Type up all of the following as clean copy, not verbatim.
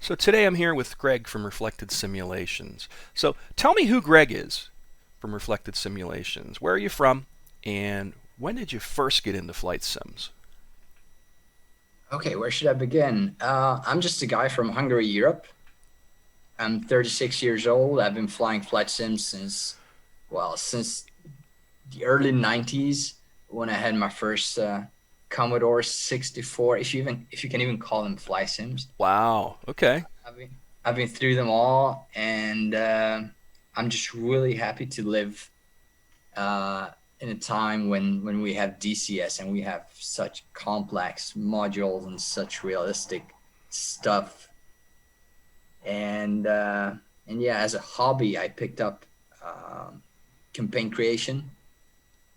So today I'm here with Greg from Reflected Simulations. So tell me who Greg is from Reflected Simulations. Where are you from? And when did you first get into flight sims? Okay, where should I begin? I'm just a guy from Hungary, Europe. I'm 36 years old. I've been flying flight sims since the early 90s when I had my first Commodore 64, if you can even call them fly sims. Wow. Okay. I've been I've been through them all, and I'm just really happy to live uh, in a time when we have DCS and we have such complex modules and such realistic stuff. And and yeah, as a hobby, I picked up campaign creation.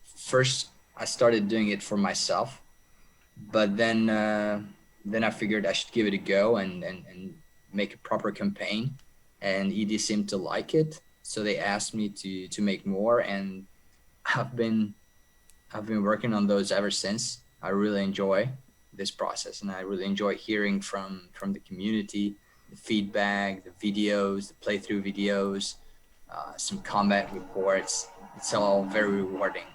First, I started doing it for myself, but then I figured I should give it a go and make a proper campaign. And ED seemed to like it, so they asked me to make more, and I've been I've been working on those ever since. I really enjoy this process, and I really enjoy hearing from the community, the feedback, the videos, the playthrough videos, some combat reports. It's all very rewarding.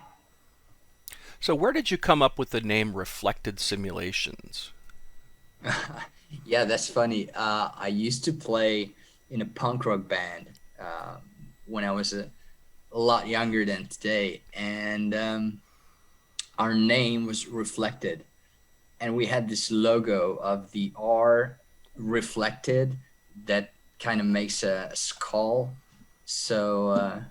So where did you come up with the name Reflected Simulations? Yeah, that's funny. I used to play in a punk rock band when I was a lot younger than today, and our name was Reflected, and we had this logo of the R reflected that kind of makes a skull. So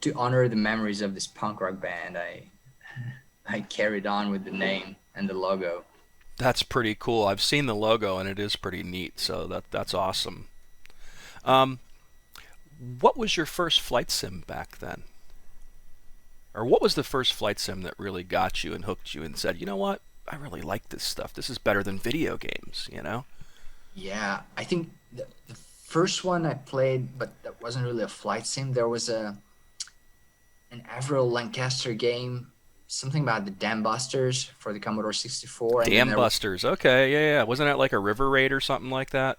to honor the memories of this punk rock band, I carried on with the name and the logo. That's pretty cool. I've seen the logo and it is pretty neat. So that's awesome. Um, what was your first flight sim back then? Or what was the first flight sim that really got you and hooked you and said, you know what? I really like this stuff. This is better than video games, you know? Yeah, I think the first one I played, but that wasn't really a flight sim. There was a an Avril Lancaster game, something about the Dam Busters for the Commodore 64, and then Dam there was Busters. Okay, yeah, yeah. Wasn't that like a river raid or something like that?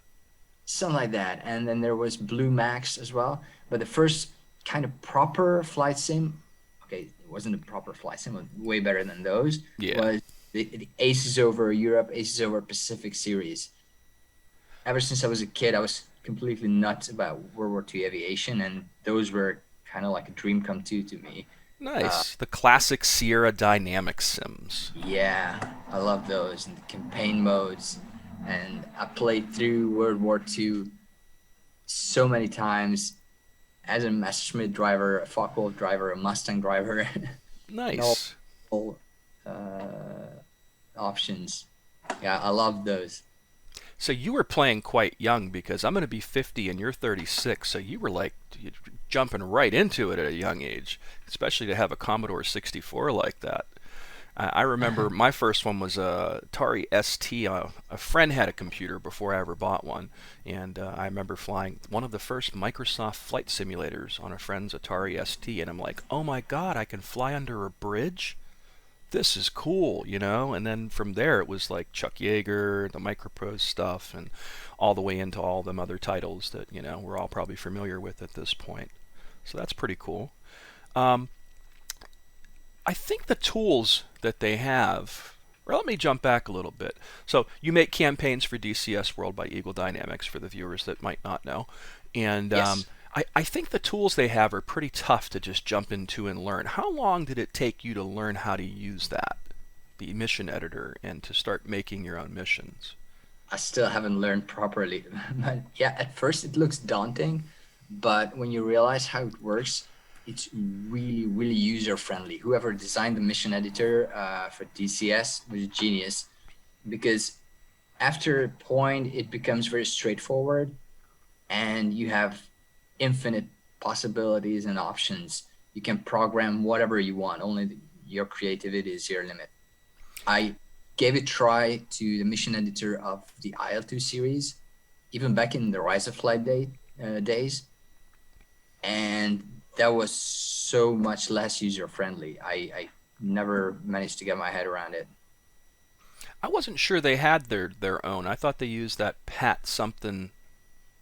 something like that, and then there was Blue Max as well. But the first kind of proper flight sim, okay, it wasn't a proper flight sim, but way better than those, Yeah. was the Aces Over Europe, Aces Over Pacific series. Ever since I was a kid, I was completely nuts about World War II aviation, and those were kind of like a dream come true to me. Uh, Nice. The classic Sierra Dynamics sims. yeah, I love those and the campaign modes. And I played through World War II so many times as a Messerschmitt driver, a Focke-Wulf driver, a Mustang driver, and Nice. all options. Yeah, I love those. So you were playing quite young because I'm going to be 50 and you're 36. So you were like jumping right into it at a young age, especially to have a Commodore 64 like that. I remember my first one was a Atari ST. A friend had a computer before I ever bought one, and I remember flying one of the first Microsoft flight simulators on a friend's Atari ST, and I'm like, oh my god, I can fly under a bridge? This is cool, you know? And then from there it was like Chuck Yeager, the Microprose stuff, and all the way into all them other titles that, you know, we're all probably familiar with at this point. So that's pretty cool. Um, I think the tools that they have. Well, let me jump back a little bit. So you make campaigns for DCS World by Eagle Dynamics for the viewers that might not know, and Yes. I think the tools they have are pretty tough to just jump into and learn. How long did it take you to learn how to use that, the mission editor, and to start making your own missions? I still haven't learned properly. But yeah, at first it looks daunting, but when you realize how it works, it's really, really user friendly. Whoever designed the mission editor for DCS was a genius because after a point, it becomes very straightforward and you have infinite possibilities and options. You can program whatever you want, only your creativity is your limit. I gave a try to the mission editor of the IL-2 series, even back in the Rise of Flight days, and that was so much less user friendly. I never managed to get my head around it. I wasn't sure they had their own. I thought they used that Pat something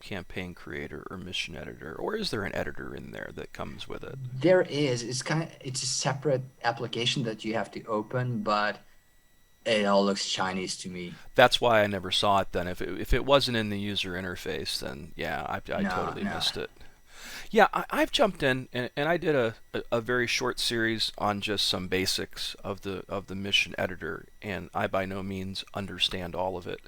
campaign creator or mission editor, or is there an editor in there that comes with it? There is. It's a separate application that you have to open, but it all looks Chinese to me. That's why I never saw it then. If it wasn't in the user interface, then yeah, I No, totally no. missed it. Yeah, I've jumped in and I did a very short series on just some basics of the mission editor, and I by no means understand all of it.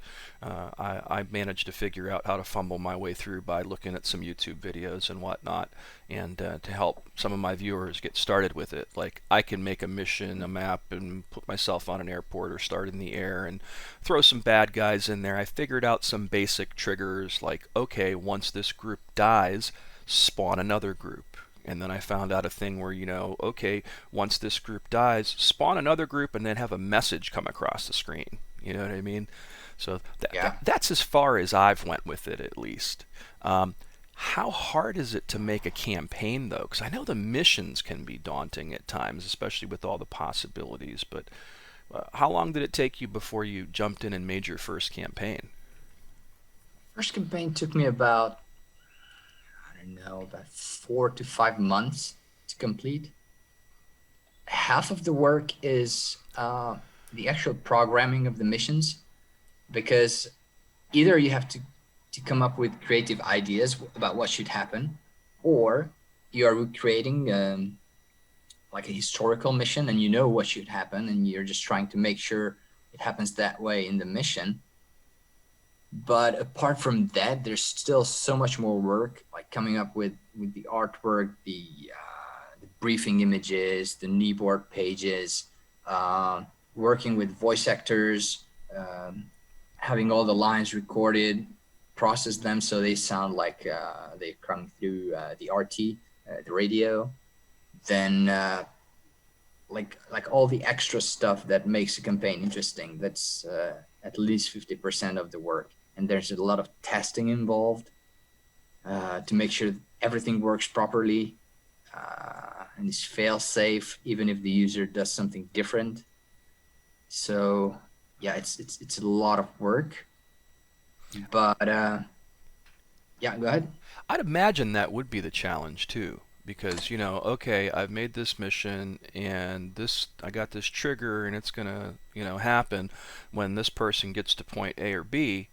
I managed to figure out how to fumble my way through by looking at some YouTube videos and whatnot, and to help some of my viewers get started with it. Like I can make a mission, a map, and put myself on an airport or start in the air and throw some bad guys in there. I figured out some basic triggers like, okay, once this group dies, spawn another group. And then I found out a thing where, okay, once this group dies, spawn another group and then have a message come across the screen. You know what I mean? So Yeah. that's as far as I've went with it, at least. How hard is it to make a campaign, though? Because I know the missions can be daunting at times, especially with all the possibilities. But how long did it take you before you jumped in and made your first campaign? First campaign took me about, I don't know, about 4 to 5 months to complete. Half of the work is the actual programming of the missions, because either you have to come up with creative ideas about what should happen, or you are recreating like a historical mission and you know what should happen and you're just trying to make sure it happens that way in the mission. But apart from that, there's still so much more work, like coming up with the artwork, the briefing images, the kneeboard pages, working with voice actors, having all the lines recorded, process them so they sound like they come through the RT, the radio. Then like all the extra stuff that makes a campaign interesting. That's at least 50% of the work. And there's a lot of testing involved to make sure everything works properly and is fail safe, even if the user does something different. So yeah, it's a lot of work. But yeah, go ahead. I'd imagine that would be the challenge too, because okay, I've made this mission and I got this trigger and it's gonna happen when this person gets to point A or B,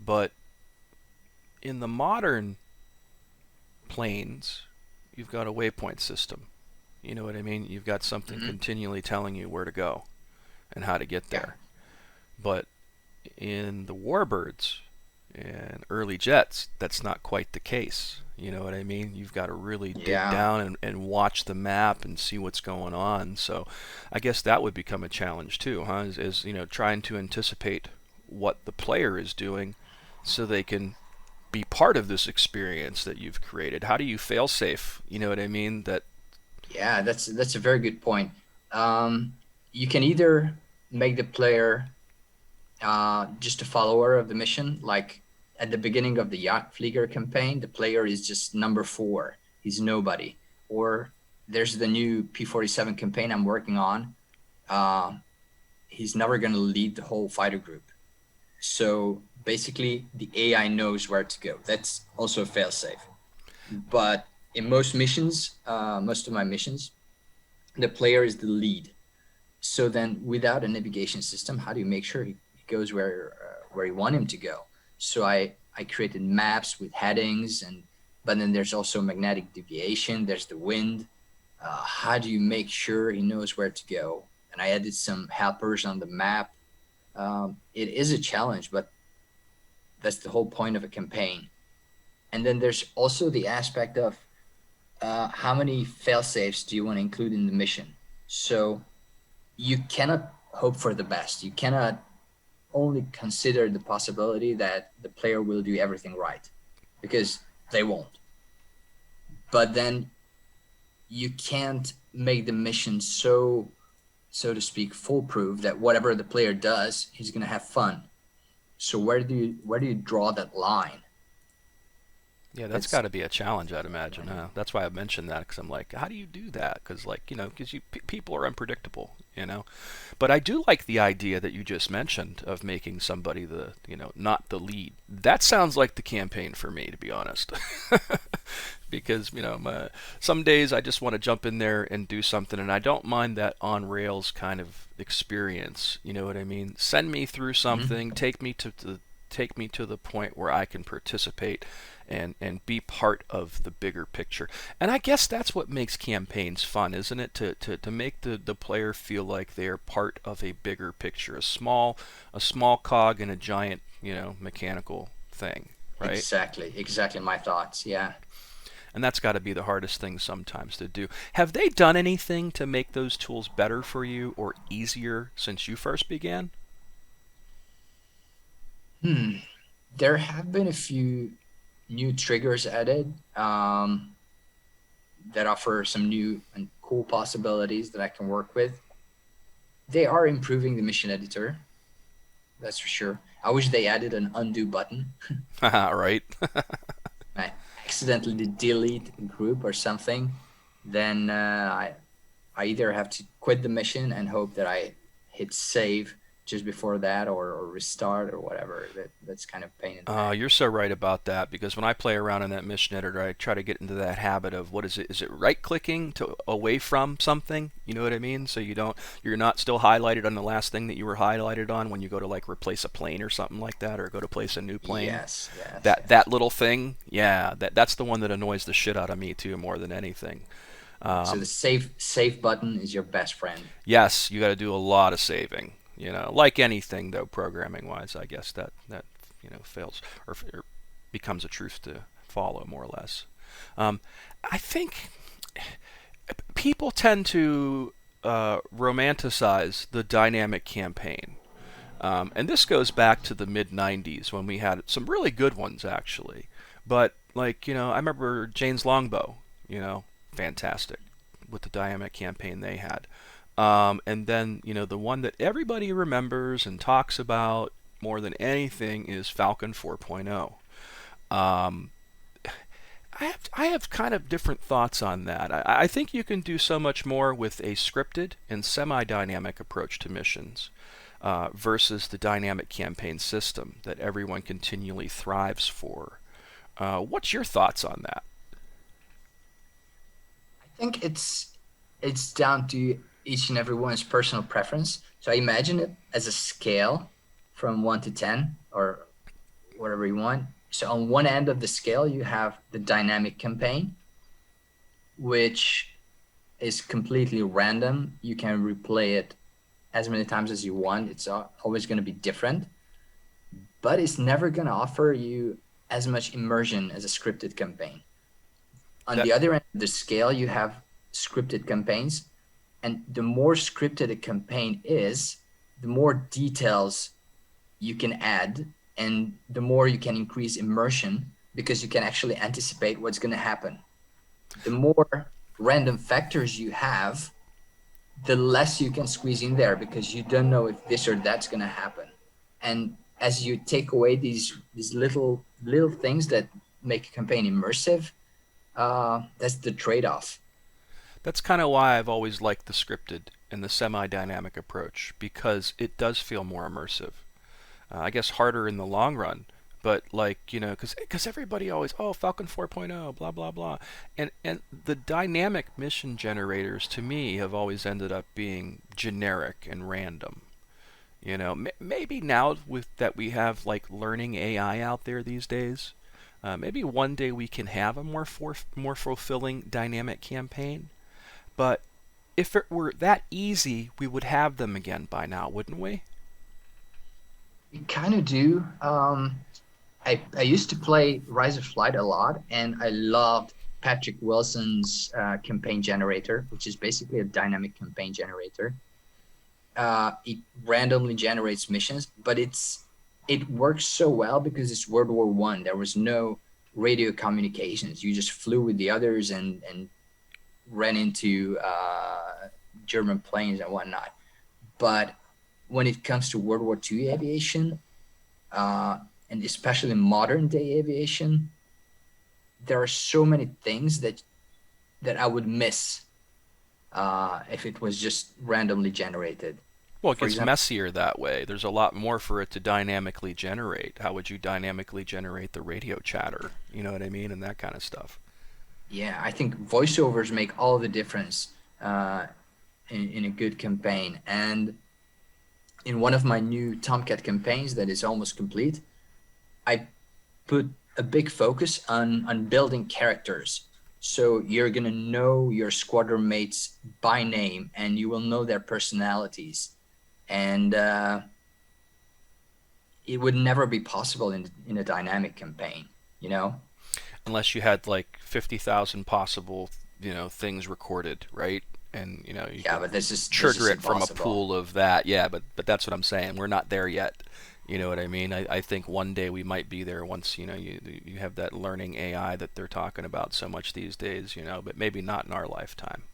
but in the modern planes, you've got a waypoint system. You know what I mean? You've got something continually telling you where to go and how to get Yeah. there. But in the warbirds and early jets, that's not quite the case. You know what I mean? You've got to really dig Yeah. down and watch the map and see what's going on. So I guess that would become a challenge too, huh? Is trying to anticipate what the player is doing so they can be part of this experience that you've created. How do you fail safe? You know what I mean? That Yeah, that's a very good point. You can either make the player just a follower of the mission. Like at the beginning of the Jagdflieger campaign, the player is just number 4. He's nobody. Or there's the new P-47 campaign I'm working on. He's never going to lead the whole fighter group. So basically, the AI knows where to go. That's also a failsafe. But in most missions, most of my missions, the player is the lead. So then, without a navigation system, how do you make sure he goes where you want him to go? So I created maps with headings, but then there's also magnetic deviation. There's the wind. How do you make sure he knows where to go? And I added some helpers on the map. It is a challenge, but that's the whole point of a campaign. And then there's also the aspect of how many fail safes do you want to include in the mission? So you cannot hope for the best. You cannot only consider the possibility that the player will do everything right, because they won't. But then you can't make the mission so to speak foolproof that whatever the player does, he's going to have fun. So where do you draw that line? Yeah, that's It's got to be a challenge, I'd imagine. That's why I mentioned that, because I'm like, how do you do that? Because, like, because people are unpredictable, you know. But I do like the idea that you just mentioned of making somebody the, not the lead. That sounds like the campaign for me, to be honest. Because, some days I just want to jump in there and do something, and I don't mind that on rails kind of experience. You know what I mean? Send me through Mhm. something, take me to the point where I can participate and be part of the bigger picture. And I guess that's what makes campaigns fun, isn't it? To make the player feel like they're part of a bigger picture, a small cog in a giant, mechanical thing, right? Exactly my thoughts. Yeah. And that's got to be the hardest thing sometimes to do. Have they done anything to make those tools better for you or easier since you first began? Hmm. There have been a few new triggers added that offer some new and cool possibilities that I can work with. They are improving the mission editor, that's for sure. I wish they added an undo button. Right? I accidentally delete a group or something, then I either have to quit the mission and hope that I hit save just before that, or restart or whatever. That's kind of pain in the neck. You're so right about that, because when I play around in that mission editor, I try to get into that habit of, what is it? Is it right clicking to away from something? You know what I mean? So you're not still highlighted on the last thing that you were highlighted on when you go to like replace a plane or something like that, or go to place a new plane. Yes, yes, That yes. little thing, yeah, that's the one that annoys the shit out of me too, more than anything. So the save button is your best friend. Yes, you got to do a lot of saving. Like anything though, programming wise, I guess that fails or becomes a truth to follow, more or less. Um, I think people tend to romanticize the dynamic campaign. And this goes back to the mid 90s when we had some really good ones, actually. But, like, I remember Jane's Longbow, fantastic with the dynamic campaign they had. And then, the one that everybody remembers and talks about more than anything is Falcon 4.0. Um, I have kind of different thoughts on that. I think you can do so much more with a scripted and semi-dynamic approach to missions versus the dynamic campaign system that everyone continually thrives for. What's your thoughts on that? I think it's down to each and everyone's personal preference. So I imagine it as a scale from 1 to 10 or whatever you want. So on one end of the scale, you have the dynamic campaign, which is completely random. You can replay it as many times as you want. It's always going to be different, but it's never going to offer you as much immersion as a scripted campaign. On That the other end of the scale, you have scripted campaigns, and the more scripted a campaign is, the more details you can add, and the more you can increase immersion because you can actually anticipate what's going to happen. The more random factors you have, the less you can squeeze in there because you don't know if this or that's going to happen. And as you take away these little things that make a campaign immersive, that's the trade-off. that's kind of why I've always liked the scripted and the semi-dynamic approach, because it does feel more immersive. I guess harder in the long run, but, like, because everybody always, oh, Falcon 4.0 blah blah blah, and the dynamic mission generators to me have always ended up being generic and random. Maybe now with that we have like learning AI out there these days, maybe one day we can have a more fulfilling dynamic campaign. But if it were that easy, we would have them again by now, wouldn't we? We kind of do. I used to play Rise of Flight a lot, and I loved Patrick Wilson's campaign generator, which is basically a dynamic campaign generator. It randomly generates missions, but it works so well because it's World War I. There was no radio communications. You just flew with the others and ran into German planes and whatnot. But when it comes to World War II aviation, and especially modern day aviation, there are so many things that I would miss if it was just randomly generated. Well, it For gets example, messier that way. There's a lot more for it to dynamically generate. How would you dynamically generate the radio chatter? You know what I mean? And that kind of stuff. yeah, I think voiceovers make all the difference uh, in a good campaign. And in one of my new Tomcat campaigns that is almost complete, I put a big focus on building characters. So you're gonna know your squadron mates by name, and you will know their personalities. And it would never be possible in a dynamic campaign, you know? Unless you had like 50,000 possible, things recorded, right? And you Yeah, could but this trigger is it from a impossible. pool of that. Yeah, but that's what I'm saying. We're not there yet. You know what I mean? I think one day we might be there once you have that learning AI that they're talking about so much these days. But maybe not in our lifetime.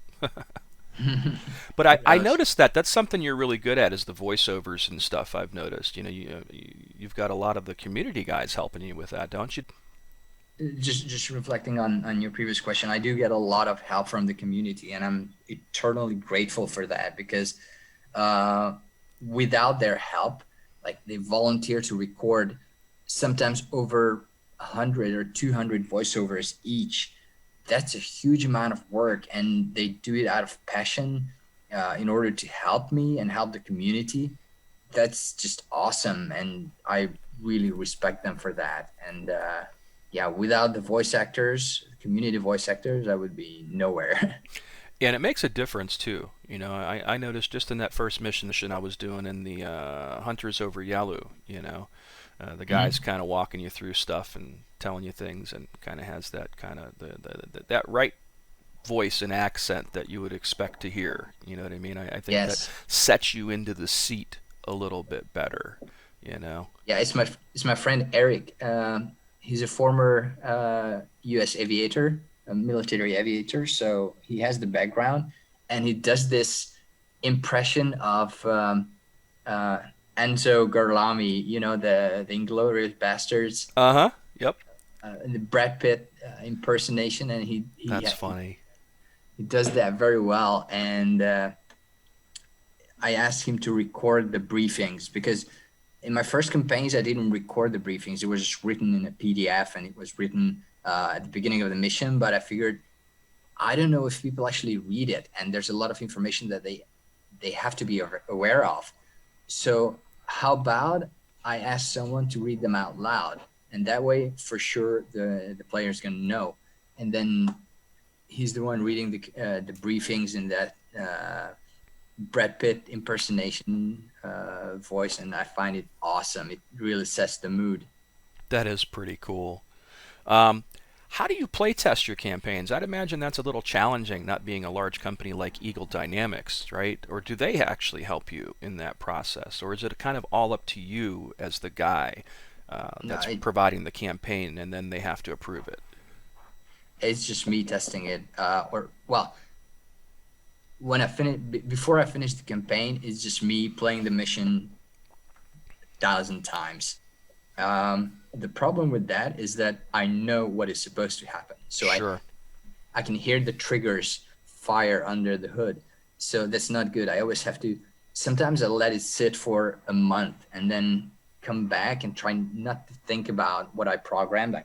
But I, Who I knows? noticed that's something you're really good at is the voiceovers and stuff. I've noticed. You've got a lot of the community guys helping you with that, don't you? Just reflecting on your previous question, I do get a lot of help from the community, and I'm eternally grateful for that because uh, without their help, like they volunteer to record sometimes over 100 or 200 voiceovers each. That's a huge amount of work, and they do it out of passion in order to help me and help the community. That's just awesome, and I really respect them for that. And yeah, without the voice actors, community voice actors, I would be nowhere. And it makes a difference too. I noticed just in that first mission I was doing in the Hunters over Yalu. The guy's Mhm. kind of walking you through stuff and telling you things, and kind of has that kind of that right voice and accent that you would expect to hear. You know what I mean? I think that Yes. sets you into the seat a little bit better. You know. Yeah, it's my friend Eric. He's a former U.S. aviator, a military aviator, so he has the background, and he does this impression of uh, Enzo Garlami, the Inglorious Bastards, Uh huh. Yep. the Brad Pitt impersonation, and That's funny. he does that very well. And I asked him to record the briefings because in my first campaigns I didn't record the briefings. It was just written in a PDF and it was written at the beginning of the mission. But I figured I don't know if people actually read it, and there's a lot of information that they have to be aware of. So how about I ask someone to read them out loud, and that way for sure the player's gonna know, and then he's the one reading the briefings in that Brad Pitt impersonation voice, and I find it awesome. It really sets the mood. That is pretty cool. Um, how do you play test your campaigns? I'd imagine that's a little challenging, not being a large company like Eagle Dynamics, right? Or do they actually help you in that process, or is it kind of all up to you as the guy No, that's providing the campaign, and then they have to approve it? it's just me testing it. Or well, when I finish before I finish the campaign, it's just me playing the mission 1,000 times. The problem with that is that I know what is supposed to happen, so Sure. I can hear the triggers fire under the hood. So that's not good. I always have to. Sometimes I let it sit for a month and then come back and try not to think about what I programmed.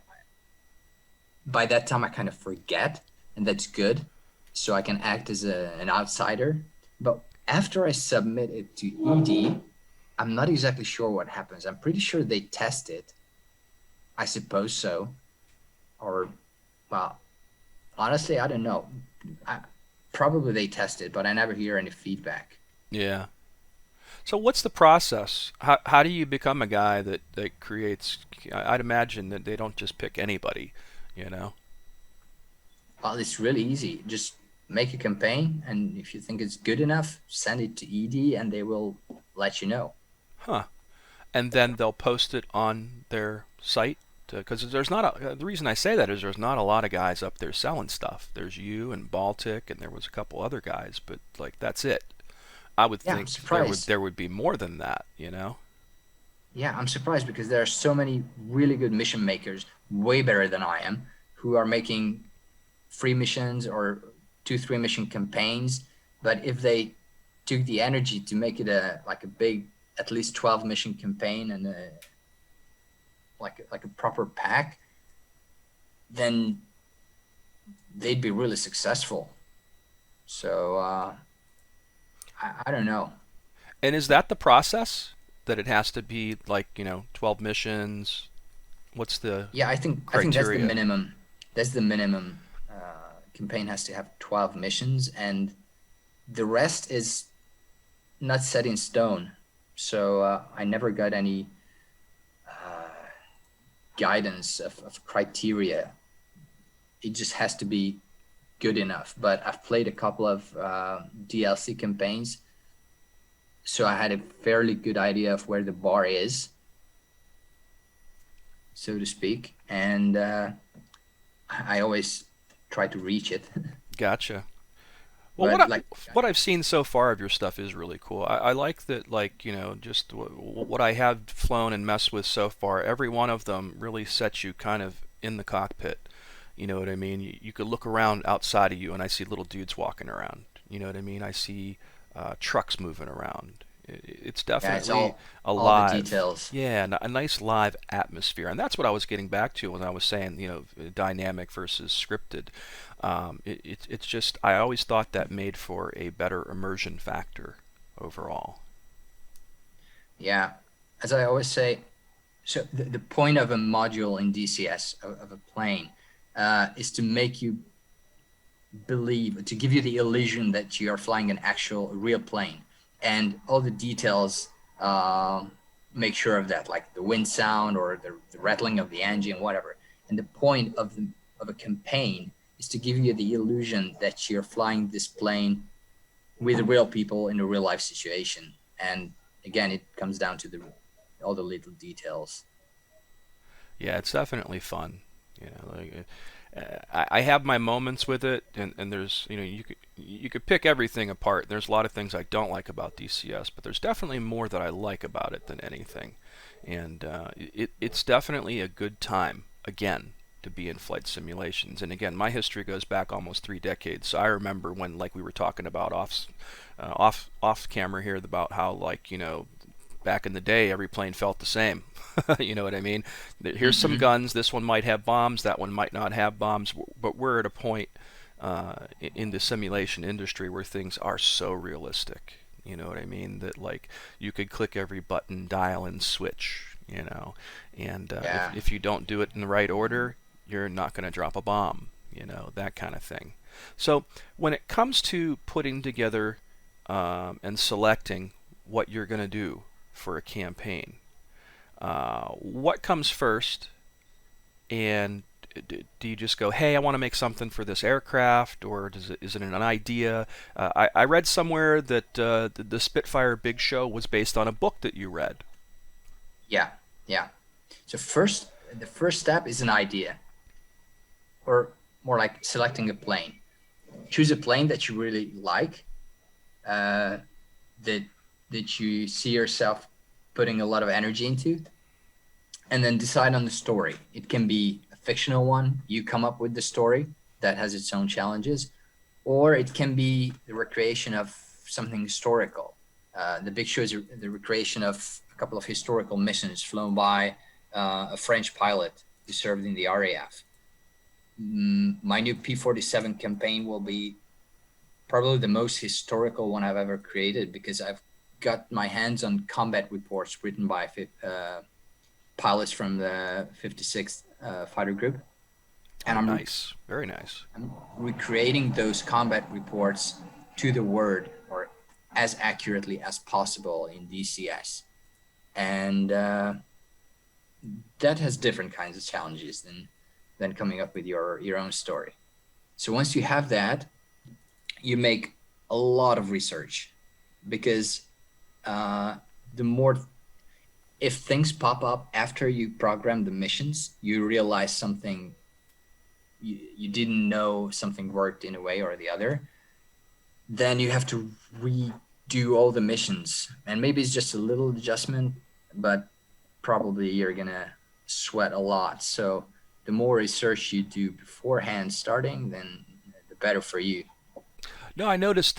By that time, I kind of forget, and that's good. So I can act as an outsider. But after I submit it to ED, I'm not exactly sure what happens. I'm pretty sure they test it. I suppose so. Or, well, honestly, I don't know. I, probably they test it, but I never hear any feedback. Yeah. So what's the process? How do you become a guy that creates? I'd imagine that they don't just pick anybody, you know. Well, it's really easy. Just make a campaign, and if you think it's good enough, send it to ED, and they will let you know. Huh. And then they'll post it on their site because there's not the reason I say that is there's not a lot of guys up there selling stuff. There's you and Baltic, and there was a couple other guys, but like that's it. I would Yeah, I'm think there would surprised. there would be more than that, you know. Yeah, I'm surprised because there are so many really good mission makers, way better than I am, who are making 3 missions or 2-3 mission campaigns, but if they took the energy to make it a big, at least 12 mission campaign and like a proper pack, then they'd be really successful. So I don't know. And is that the process? That it has to be like, 12 missions? What's the Yeah, I think that's the criteria? minimum. That's the minimum. Campaign has to have 12 missions, and the rest is not set in stone. So I never got any guidance of criteria. It just has to be good enough. But I've played a couple of DLC campaigns, so I had a fairly good idea of where the bar is, so to speak, and I always try to reach it. Gotcha. Well, But like, what I've seen so far of your stuff is really cool. I like that, like, just what I have flown and messed with so far. Every one of them really sets you kind of in the cockpit. You know what I mean? You could look around outside of you, and I see little dudes walking around. You know what I mean? I see trucks moving around. It's yeah, it's definitely all the alive. details. Yeah, a nice live atmosphere, and that's what I was getting back to when I was saying, dynamic versus scripted. It's just I always thought that made for a better immersion factor overall. Yeah, as I always say, so the point of a module in DCS of a plane is to make you believe, to give you the illusion that you are flying an actual real plane, and all the details make sure of that, like the wind sound or the rattling of the engine, whatever. And the point of a campaign is to give you the illusion that you're flying this plane with real people in a real life situation. And again, it comes down to all the little details. Yeah, it's definitely fun. Like, I have my moments with it, and there's you could pick everything apart. There's a lot of things I don't like about DCS, but there's definitely more that I like about it than anything, and it's definitely a good time again to be in flight simulations. And again, my history goes back almost 3 decades. So I remember when, like we were talking about off camera here, about how, like, back in the day, every plane felt the same. You know what I mean? Here's some Mm-hmm. guns. This one might have bombs. That one might not have bombs. But we're at a point in the simulation industry where things are so realistic. You know what I mean? That, like, you could click every button, dial, and switch. And Yeah. if you don't do it in the right order, you're not going to drop a bomb. That kind of thing. So when it comes to putting together and selecting what you're going to do for a campaign, what comes first? And do you just go, hey, I want to make something for this aircraft, or is it an idea? I read somewhere that the Spitfire Big Show was based on a book that you read. Yeah. Yeah. So the first step is an idea, or more like selecting a plane. Choose a plane that you really like, uh, that you see yourself putting a lot of energy into, and then decide on the story. It can be a fictional one. You come up with the story that has its own challenges, or it can be the recreation of something historical. The Big Show is the recreation of a couple of historical missions flown by a French pilot who served in the RAF. My new P-47 campaign will be probably the most historical one I've ever created, because I've got my hands on combat reports written by pilots from the 56th Fighter Group, and Oh, nice, very nice. I'm recreating those combat reports to the word, or as accurately as possible in DCS, and that has different kinds of challenges than coming up with your own story. So once you have that, you make a lot of research, because the more, if things pop up after you program the missions, you realize something, you didn't know something worked in a way or the other, then you have to redo all the missions, and maybe it's just a little adjustment, but probably you're gonna sweat a lot. So the more research you do beforehand starting, then the better for you. No, I noticed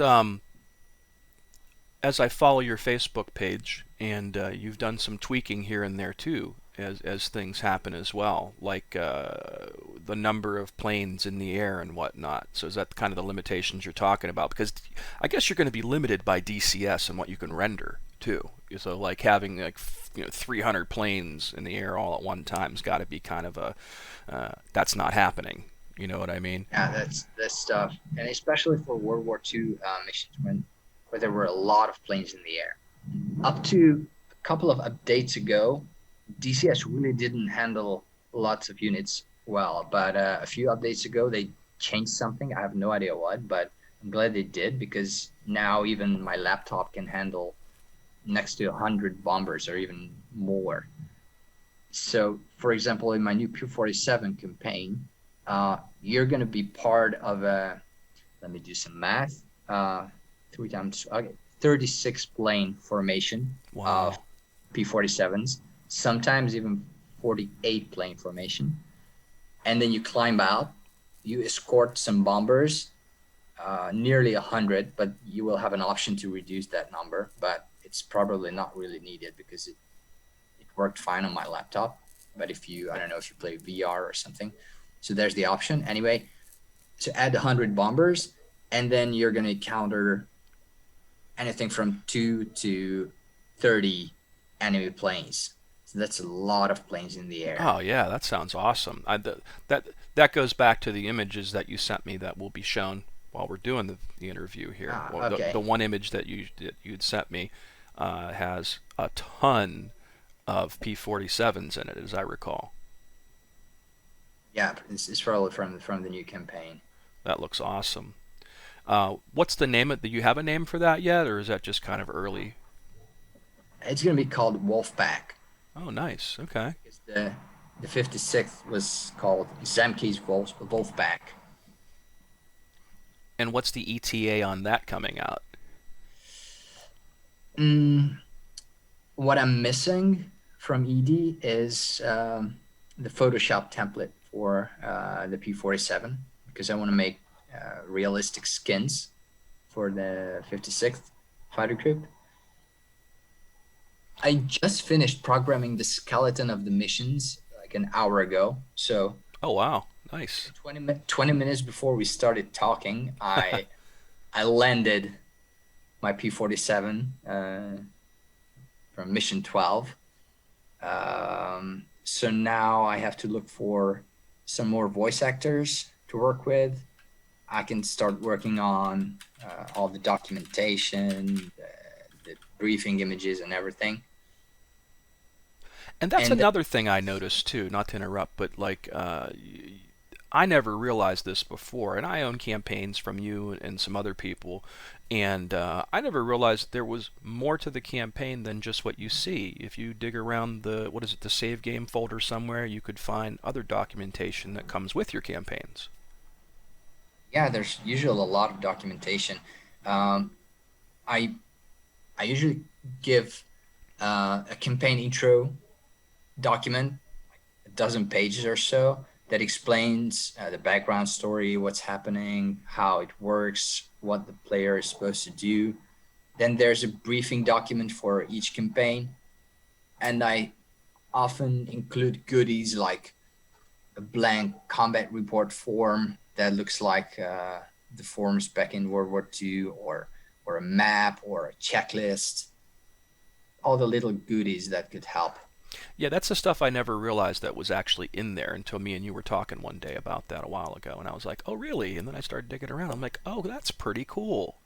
as I follow your Facebook page, and you've done some tweaking here and there too, as things happen as well, like the number of planes in the air and whatnot. So is that kind of the limitations you're talking about? Because I guess you're going to be limited by DCS and what you can render too. So like having like 300 planes in the air all at one time's got to be kind of a that's not happening. You know what I mean? Yeah, that's tough, and especially for World War II missions where there were a lot of planes in the air. Up to a couple of updates ago, DCS really didn't handle lots of units well, but a few updates ago they changed something. I have no idea what, but I'm glad they did, because now even my laptop can handle next to 100 bombers or even more. So, for example, in my new P-47 campaign, you're going to be part of a, let me do some math, 36 plane formation of Wow. P-47s, sometimes even 48 plane formation. And then you climb out, you escort some bombers, nearly 100, but you will have an option to reduce that number, but it's probably not really needed because it worked fine on my laptop. But if you, I don't know if you play VR or something, so there's the option. Anyway, to add 100 bombers, and then you're going to counter anything from 2 to 30 enemy planes. So that's a lot of planes in the air. Oh yeah, that sounds awesome. That that goes back to the images that you sent me that will be shown while we're doing the interview here. Ah, Well, the okay. one image that you'd sent me has a ton of P-47s in it, as I recall. Yeah, it's probably from the new campaign. That looks awesome. What's the name of? Do you have a name for that yet, or is that just kind of early? It's going to be called Wolfpack, Oh, nice. Okay. because the 56th was called Zemke's Wolfpack. And what's the ETA on that coming out? Mm, what I'm missing from ED is the Photoshop template for the P-47, because I want to make realistic skins for the 56th fighter group. I just finished programming the skeleton of the missions like an hour ago. So Oh wow, nice. 20 minutes before we started talking, I landed my P-47 from mission 12. So now I have to look for some more voice actors to work with. I can start working on all the documentation, the briefing images, and everything. And that's And another thing I noticed too. Not to interrupt, but like I never realized this before, and I own campaigns from you and some other people, and I never realized there was more to the campaign than just what you see. If you dig around the what is it, the save game folder somewhere, you could find other documentation that comes with your campaigns. yeah, there's usually a lot of documentation. Um, I I usually give a campaign intro document, a dozen pages or so, that explains the background story, what's happening, how it works, what the player is supposed to do. Then there's a briefing document for each campaign, and I often include goodies like a blank combat report form that looks like the forms back in World War II, or a map or a checklist, all the little goodies that could help. Yeah, that's the stuff I never realized that was actually in there until me and you were talking one day about that a while ago, and I was like, "Oh, really?" And then I started digging around. I'm like, "Oh, that's pretty cool."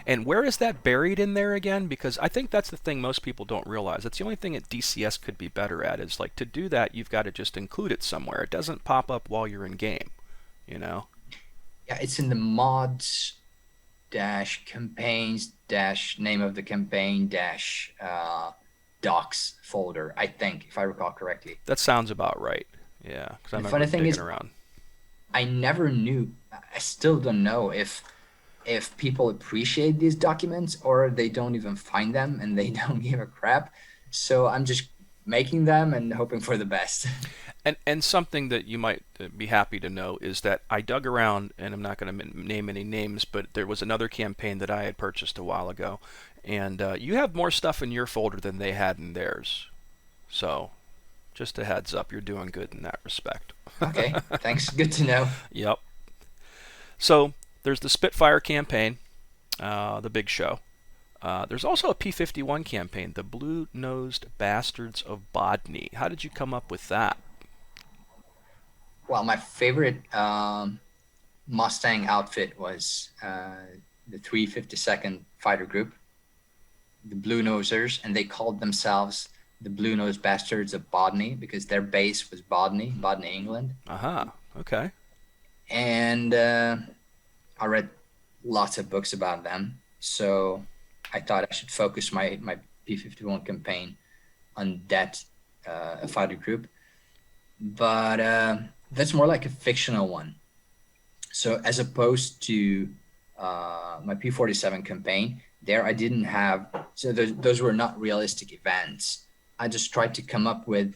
And where is that buried in there again? Because I think that's the thing most people don't realize. That's the only thing that DCS could be better at is like to do that, you've got to just include it somewhere. It doesn't pop up while you're in game, you know? Yeah, it's in the mods dash campaigns dash name of the campaign dash docs folder, I think, if I recall correctly. That sounds about right. Yeah, because I And the remember funny thing digging is, around. I never knew, I still don't know if people appreciate these documents or they don't even find them and they don't give a crap. So I'm just making them and hoping for the best. And something that you might be happy to know is that I dug around, and I'm not going to name any names, but there was another campaign that I had purchased a while ago, and you have more stuff in your folder than they had in theirs. So, just a heads up, you're doing good in that respect. Okay, thanks. Good to know. Yep. So there's the Spitfire campaign, the big show. There's also a P-51 campaign, the Blue-Nosed Bastards of Bodney. How did you come up with that? Well, my favorite Mustang outfit was the 352nd Fighter Group, the Blue Nosers, and they called themselves the Blue Nosed Bastards of Bodney because their base was Bodney, England. Aha, okay. And I read lots of books about them, so I thought I should focus my P-51 campaign on that fighter group. But that's more like a fictional one. So as opposed to my P-47 campaign, there I didn't have, so those were not realistic events. I just tried to come up with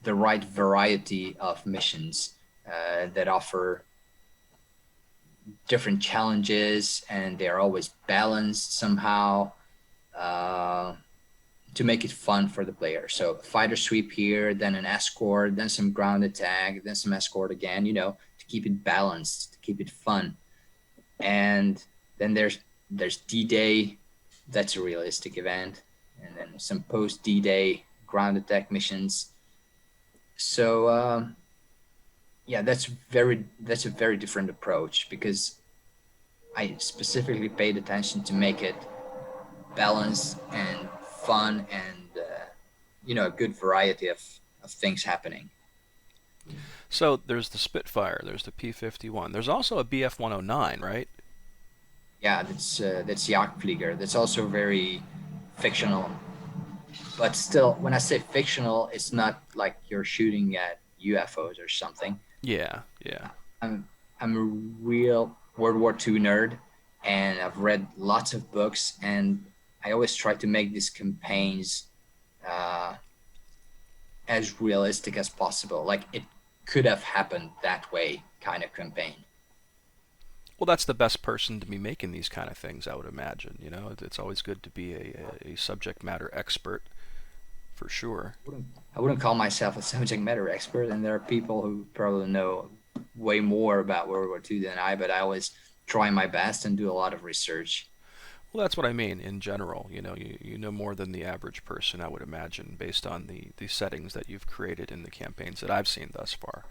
the right variety of missions that offer different challenges, and they're always balanced somehow to make it fun for the player. So fighter sweep here, then an escort, then some ground attack, then some escort again, to keep it balanced, to keep it fun. And then there's D-Day, that's a realistic event, and then some post D-Day ground attack missions. So yeah, that's a very different approach because I specifically paid attention to make it balanced and fun and a good variety of things happening. So there's the Spitfire, there's the P-51. There's also a BF-109, right? Yeah, that's Jagdflieger. That's also very fictional. But still, when I say fictional, it's not like you're shooting at UFOs or something. Yeah, yeah. I'm a real World War II nerd, and I've read lots of books, and I always try to make these campaigns as realistic as possible. Like it could have happened that way kind of campaign. Well, that's the best person to be making these kind of things, I would imagine. It's always good to be a subject matter expert, for sure. I wouldn't call myself a subject matter expert, and there are people who probably know way more about World War II than I, but I always try my best and do a lot of research. Well, that's what I mean in general. You know more than the average person, I would imagine, based on the settings that you've created in the campaigns that I've seen thus far.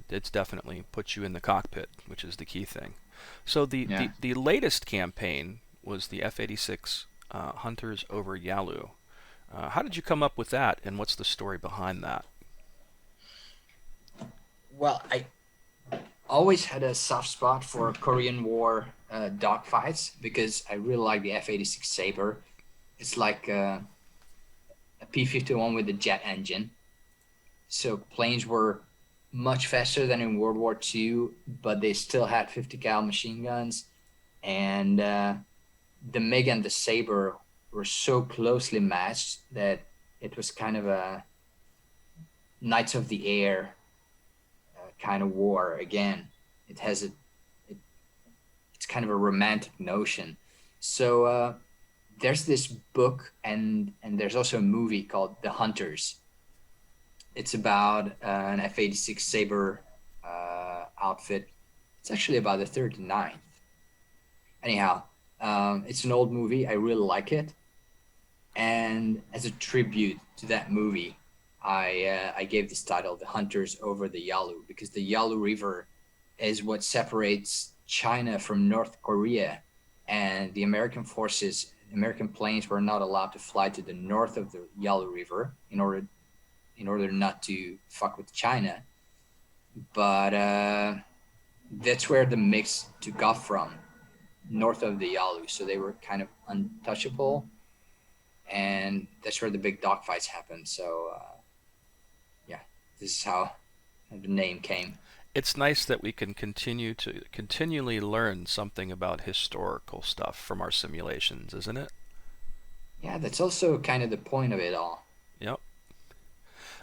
It's definitely puts you in the cockpit, which is the key thing. So the latest campaign was the F-86 Hunters over Yalu. How did you come up with that, and what's the story behind that? Well, I always had a soft spot for Korean War dogfights because I really like the F-86 Sabre. It's like a P-51 with a jet engine. So planes were much faster than in World War II, but they still had 50 cal machine guns. And the MiG and the Sabre were so closely matched that it was kind of a Knights of the Air kind of war again. It's kind of a romantic notion. So there's this book and there's also a movie called The Hunters. It's about an F-86 Sabre outfit. It's actually about the 39th. Anyhow, it's an old movie. I really like it. And as a tribute to that movie, I gave this title, The Hunters over the Yalu, because the Yalu River is what separates China from North Korea. And the American planes were not allowed to fly to the north of the Yalu River in order not to fuck with China. But that's where the mix took off from, north of the Yalu. So they were kind of untouchable. And that's where the big dogfights happened. So, yeah, this is how the name came. It's nice that we can continually learn something about historical stuff from our simulations, isn't it? Yeah, that's also kind of the point of it all. Yep.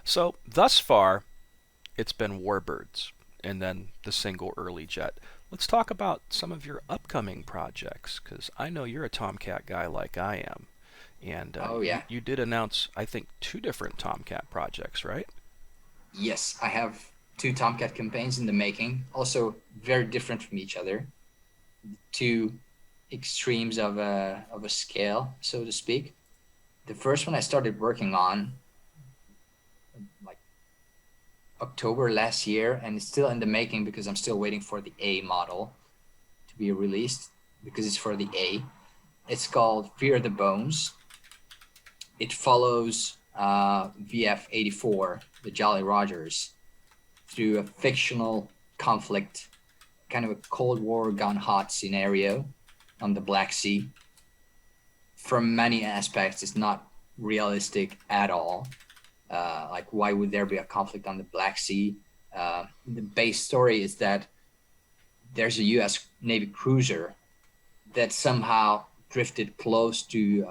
So thus far, it's been Warbirds and then the single early jet. Let's talk about some of your upcoming projects, because I know you're a Tomcat guy like I am. And Oh you, yeah. you did announce, I think, two different Tomcat projects, right? Yes, I have two Tomcat campaigns in the making, also very different from each other. Two extremes of a scale, so to speak. The first one I started working on like October last year, and it's still in the making because I'm still waiting for the A model to be released because it's for the A. It's called Fear the Bones. It follows VF-84, the Jolly Rogers, through a fictional conflict, kind of a Cold War gone hot scenario on the Black Sea. From many aspects, it's not realistic at all. Like, why would there be a conflict on the Black Sea? The base story is that there's a U.S. Navy cruiser that somehow drifted close to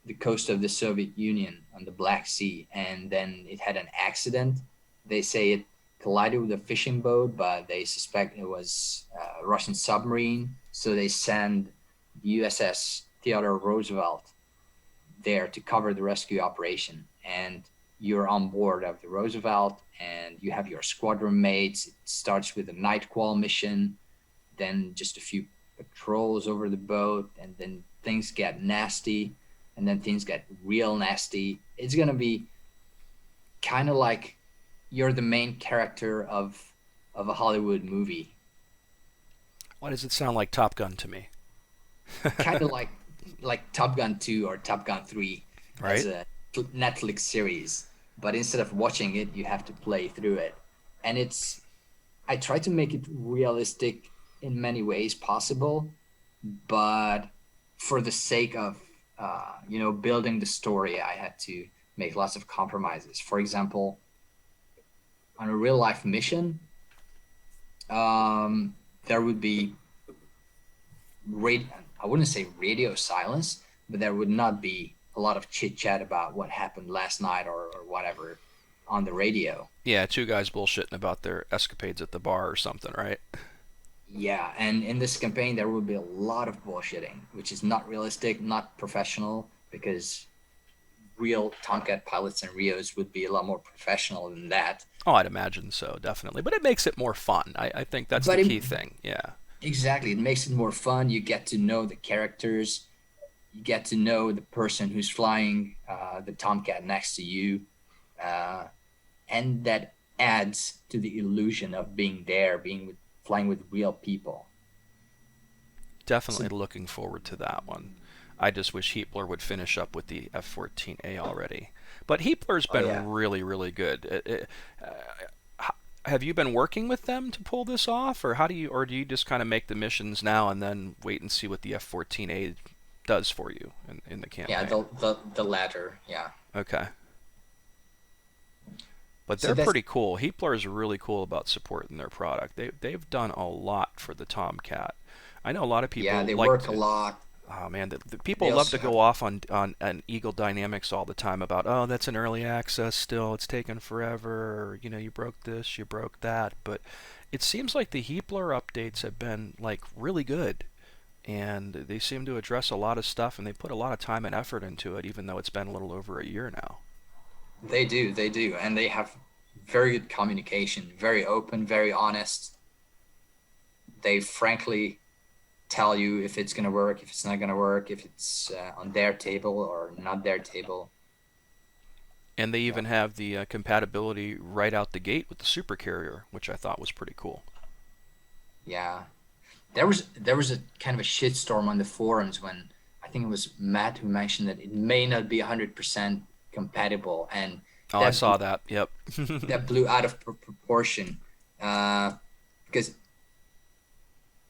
the coast of the Soviet Union on the Black Sea, and then it had an accident. They say it collided with a fishing boat, but they suspect it was a Russian submarine. So they send the USS Theodore Roosevelt there to cover the rescue operation. And you're on board of the Roosevelt, and you have your squadron mates. It starts with a nightfall mission, then just a few patrols over the boat, and then things get nasty, and then things get real nasty. It's gonna be kind of like you're the main character of a Hollywood movie. Why does it sound like Top Gun to me? Kind of like Top Gun 2 or Top Gun 3 as Right? a Netflix series, but instead of watching it, you have to play through it. And it's I try to make it realistic in many ways possible, but for the sake of building the story, I had to make lots of compromises. For example, on a real life mission, there would be radio. I wouldn't say radio silence, but there would not be a lot of chit chat about what happened last night or whatever on the radio. Yeah, two guys bullshitting about their escapades at the bar or something, right? Yeah, and in this campaign there will be a lot of bullshitting, which is not realistic, not professional, because real Tomcat pilots and Rios would be a lot more professional than that. Oh, I'd imagine so, definitely. But it makes it more fun. I think that's the But key thing. Yeah. exactly, it makes it more fun. You get to know the characters, you get to know the person who's flying the Tomcat next to you, uh, and that adds to the illusion of being there, flying with real people. So Definitely looking forward to that one. I just wish Heapler would finish up with the F-14A already. But Heapler's oh been yeah. really, really good. Have you been working with them to pull this off, or do you just kind of make the missions now and then wait and see what the F-14A does for you in the Yeah, campaign? the latter. Yeah. Okay. But So they're that's pretty cool. Heapler is really cool about supporting their product. They've done a lot for the Tomcat. I know a lot of yeah. people They like work a to. lot. Oh man, the They people love also to have go off on Eagle Dynamics all the time about, oh, that's an early access still, it's taken forever, or, you broke this, you broke that. But it seems like the Heapler updates have been like really good, and they seem to address a lot of stuff, and they put a lot of time and effort into it, even though it's been a little over a year now. they do, and they have very good communication, very open, very honest. They frankly tell you if it's gonna work, if it's not gonna work, if it's on their table or not their table. And they Yeah. even have the compatibility right out the gate with the Super Carrier, which I thought was pretty cool. Yeah. There was a kind of a shitstorm on the forums when I think it was Matt who mentioned that it may not be 100% compatible, and Oh, I that saw that. Yep. that blew out of proportion, because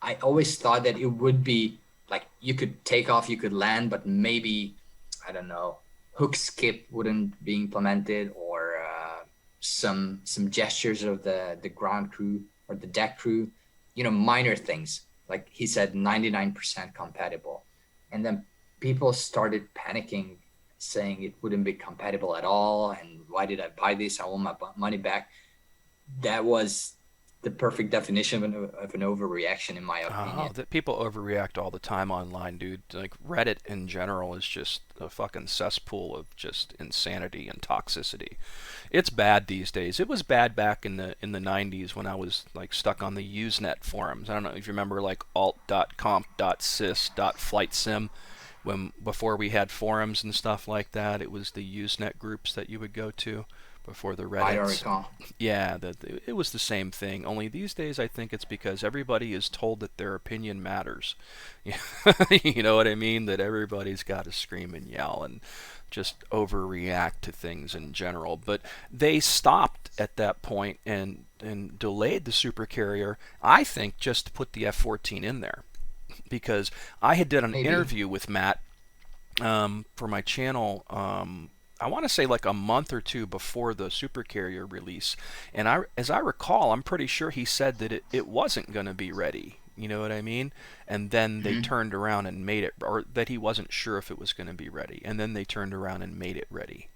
I always thought that it would be like you could take off, you could land, but maybe I don't know, hook skip wouldn't be implemented, or some gestures of the ground crew or the deck crew, minor things. Like he said, 99% compatible, and then people started panicking saying it wouldn't be compatible at all, and why did I buy this? I want my money back. That was the perfect definition of an overreaction, in my Oh, opinion. that people overreact all the time online, dude. Like Reddit in general is just a fucking cesspool of just insanity and toxicity. It's bad these days. It was bad back in the 90s when I was like stuck on the Usenet forums. I don't know if you remember like alt.comp.sys.flightsim when before we had forums and stuff like that. It was the Usenet groups that you would go to before the I don't Reddits. recall. Yeah, it was the same thing. Only these days, I think it's because everybody is told that their opinion matters. You know what I mean? That everybody's got to scream and yell and just overreact to things in general. But they stopped at that point and delayed the supercarrier. I think just to put the F-14 in there because I had done an Maybe. interview with Matt for my channel. I want to say like a month or two before the supercarrier release, and as I recall, I'm pretty sure he said that it wasn't going to be ready. You know what I mean? And then they Hmm. turned around and made it, or that he wasn't sure if it was going to be ready, and then they turned around and made it ready.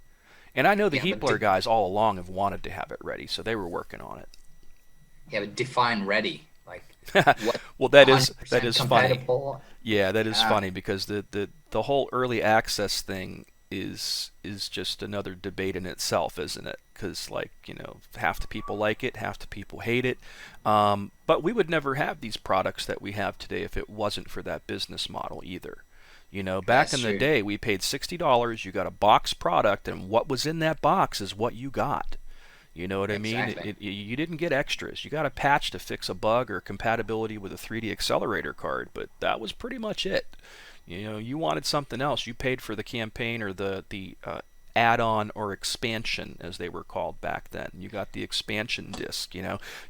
And I know the Yeah, but Heapler guys all along have wanted to have it ready, so they were working on yeah, but define ready. Like it. what? Well, that 100% is funny. compatible. Yeah, that is Uh, funny because the whole early access thing is just another debate in itself, isn't it? Because like half the people like it, half the people hate it. But we would never have these products that we have today if it wasn't for that business model either. Back that's in the true. day, we paid $60. You got a box product, and what was in that box is what you got. You know what I mean? Exactly. You didn't get extras. You got a patch to fix a bug or compatibility with a 3D accelerator card, but that was pretty much it. You wanted something else. You paid for the campaign or the add-on or expansion, as they were called back then. You got the expansion disc.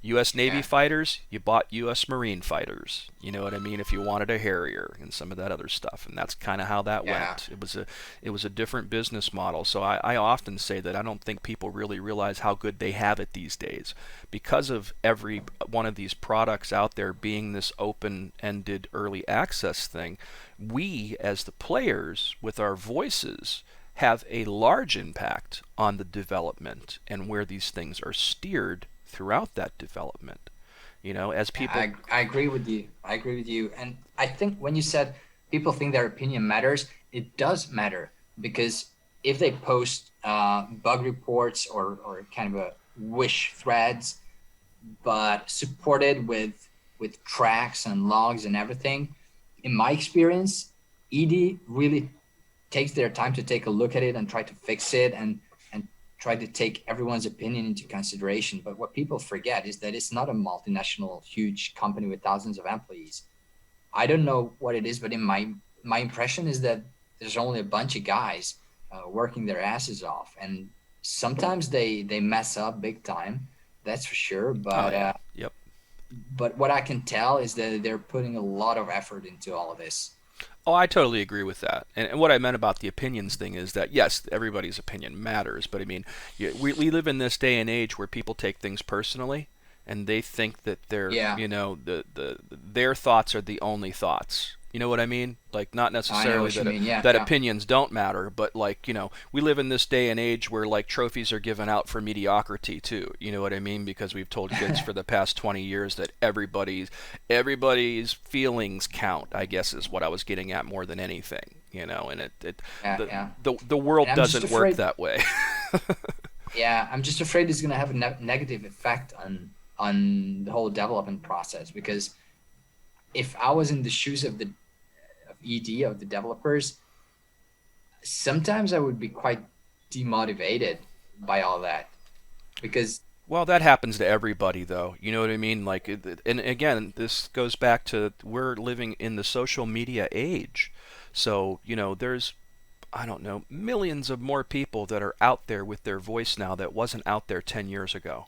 U.S. Navy Yeah. fighters, you bought U.S. Marine fighters. You know what I mean? If you wanted a Harrier and some of that other stuff, and that's kind of how that Yeah. went. It was a different business model. So I often say that I don't think people really realize how good they have it these days because of every one of these products out there being this open-ended early access thing. We, as the players, with our voices, have a large impact on the development and where these things are steered throughout that development. As Yeah, people. I agree with you. I agree with you. And I think when you said people think their opinion matters, it does matter because if they post bug reports or kind of a wish threads, but supported with tracks and logs and everything, in my experience, ED really takes their time to take a look at it and try to fix it and try to take everyone's opinion into consideration. But what people forget is that it's not a multinational huge company with thousands of employees. I don't know what it is, but in my impression is that there's only a bunch of guys working their asses off, and sometimes they mess up big time. That's for sure. Oh yeah. Yep. But what I can tell is that they're putting a lot of effort into all of this. Oh, I totally agree with that. And what I meant about the opinions thing is that yes, everybody's opinion matters, but I mean, we live in this day and age where people take things personally, and they think that their Yeah, their thoughts are the only thoughts. You know what I mean? Like not I know necessarily what you mean. Yeah, that yeah, opinions don't matter, but like we live in this day and age where like trophies are given out for mediocrity too. You know what I mean? Because we've told kids for the past 20 years that everybody's feelings count. I guess is what I was getting at more than anything. And yeah, the yeah. the world And I'm just doesn't work afraid. that way. Yeah, I'm just afraid it's gonna have a negative effect on the whole development process because if I was in the shoes of the of ED of the developers, sometimes I would be quite demotivated by all that because Well, that happens to everybody, though. You know what I mean? Like, and again, this goes back to we're living in the social media age. So, there's, I don't know, millions of more people that are out there with their voice now that wasn't out there 10 years ago.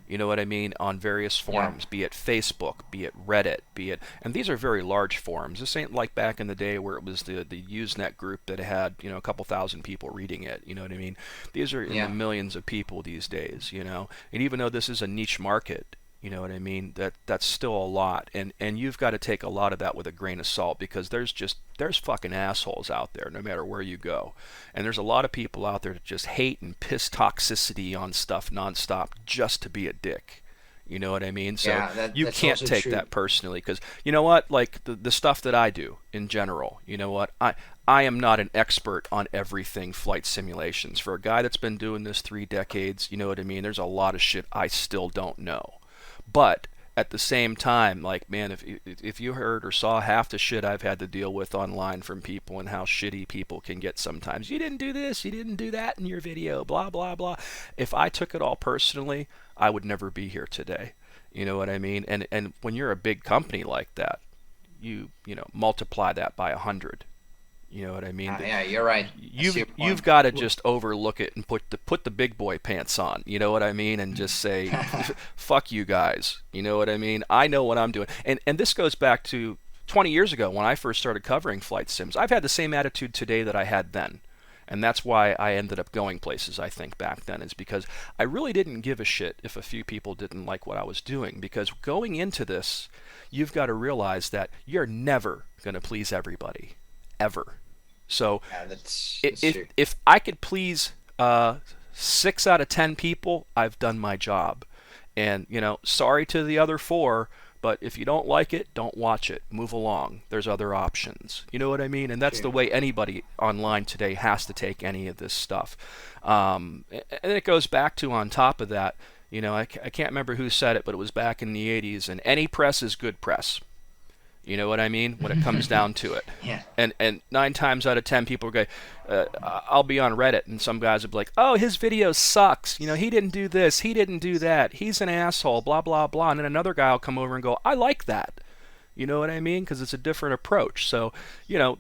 You know what I mean? On various yeah, forums, be it Facebook, be it Reddit, be it, and these are very large forums. This ain't like back in the day where it was the Usenet group that had a couple thousand people reading it. You know what I mean? These are in the yeah, millions of people these days. And even though this is a niche market, You know what I mean? That's still a lot, and you've got to take a lot of that with a grain of salt, because there's fucking assholes out there no matter where you go, and there's a lot of people out there that just hate and piss toxicity on stuff nonstop just to be a dick. You know what I mean? So Yeah, you that's can't also take true. that personally, because you know what? Like the stuff that I do in general, you know what? I am not an expert on everything flight simulations. For a guy that's been doing this 3 decades, you know what I mean? There's a lot of shit I still don't know. But at the same time, like, man, if you heard or saw half the shit I've had to deal with online from people, and how shitty people can get sometimes. You didn't do this, you didn't do that in your video, blah blah blah. If I took it all personally, I would never be here today. You know what I mean? And when you're a big company like that, you know, multiply that by 100. You know what I mean? Yeah, you're right. I see You've your you've point. got to just overlook it and put the big boy pants on. You know what I mean? And just say, fuck you guys. You know what I mean? I know what I'm doing. And this goes back to 20 years ago when I first started covering flight sims. I've had the same attitude today that I had then. And that's why I ended up going places, I think, back then, is because I really didn't give a shit if a few people didn't like what I was doing. Because going into this, you've got to realize that you're never going to please everybody. Ever. So Yeah, that's if true. if I could please 6 out of 10 people, I've done my job. And you know, sorry to the other four, but if you don't like it, don't watch it. Move along. There's other options. You know what I mean? And that's the True. way anybody online today has to take any of this stuff. And it goes back to, on top of that, you know, I can't remember who said it, but it was back in the 80s, and any press is good press. You know what I mean? When it comes down to it. Yeah. And 9 times out of 10 people are going, I'll be on Reddit, and some guys will be like, oh, his video sucks. You know, he didn't do this, he didn't do that, he's an asshole, blah blah blah. And then another guy will come over and go, I like that. You know what I mean? Because it's a different approach. So, you know,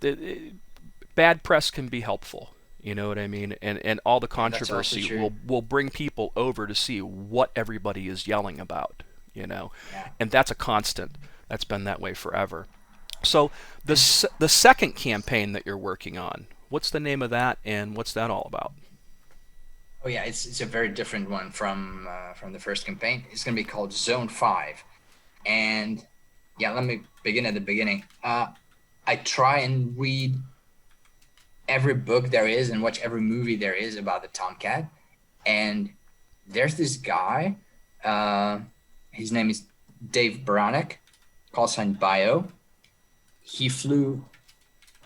bad press can be helpful. You know what I mean? And all the Yeah, that's also controversy true. will bring people over to see what everybody is yelling about. You know, Yeah. and that's a constant. That's been that way forever. So the second campaign that you're working on, what's the name of that, and what's that all about? Oh yeah, it's a very different one from the first campaign. It's gonna be called Zone 5, and yeah, let me begin at the beginning. I try and read every book there is and watch every movie there is about the Tomcat, and there's this guy. Uh, his name is Dave Baranek, call sign Bio. He flew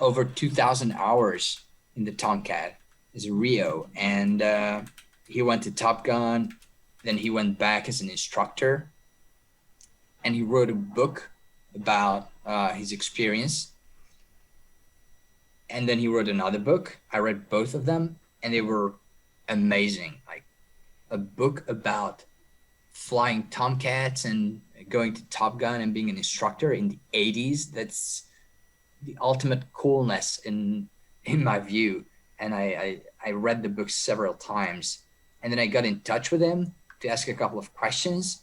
over 2,000 hours in the Tomcat as a Rio, and he went to Top Gun. Then he went back as an instructor, and he wrote a book about his experience. And then he wrote another book. I read both of them, and they were amazing. Like a book about flying Tomcats and going to Top Gun and being an instructor in the 80s. That's the ultimate coolness in my view. And I read the book several times, and then I got in touch with him to ask a couple of questions,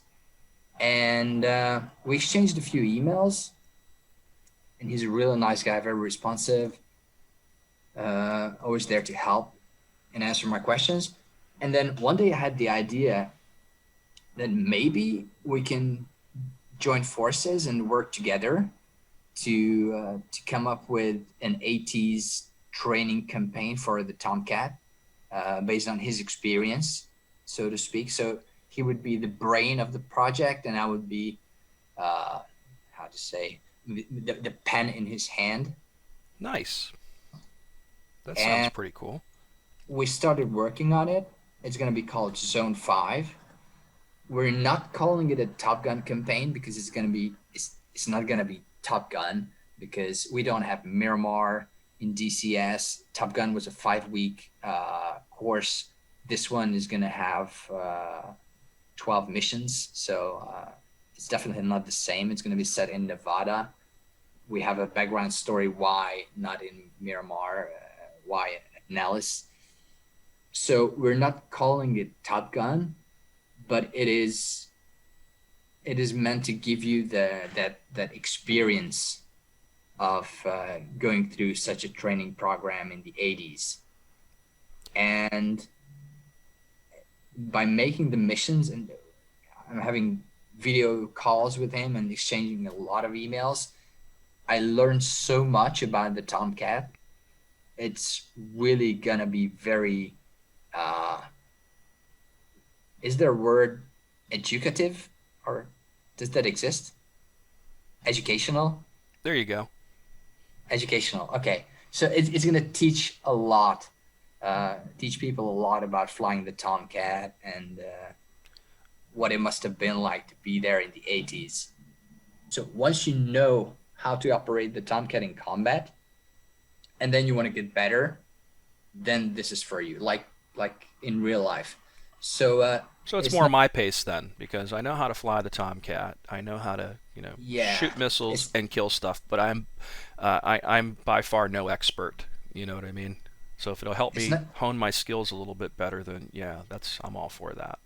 and we exchanged a few emails. And he's a really nice guy, very responsive, always there to help and answer my questions. And then one day I had the idea that maybe we can join forces and work together to come up with an 80s training campaign for the Tomcat, based on his experience, so to speak. So he would be the brain of the project, and I would be, how to say, the pen in his hand. Nice. That sounds And pretty cool. we started working on it. It's going to be called Zone 5. We're not calling it a Top Gun campaign because it's not going to be Top Gun, because we don't have Miramar in DCS. Top Gun was a 5-week course. This one is going to have 12 missions. So it's definitely not the same. It's going to be set in Nevada. We have a background story why not in Miramar, why at Nellis. So we're not calling it Top Gun, but it is meant to give you that experience of going through such a training program in the 80s. And by making the missions, and I'm having video calls with him and exchanging a lot of emails, I learned so much about the Tomcat. It's really gonna be very, uh, is there a word educative, or does that exist? Educational? There you go. Educational. Okay. So it's going to teach a lot, teach people a lot about flying the Tomcat and what it must have been like to be there in the 80s. So once you know how to operate the Tomcat in combat, and then you want to get better, then this is for you, like in real life. So So it's it's more not, my pace then, because I know how to fly the Tomcat. I know how to, yeah, shoot missiles it's and kill stuff, but I'm by far no expert. You know what I mean? So if it'll help it's me not hone my skills a little bit better, then yeah, I'm all for that.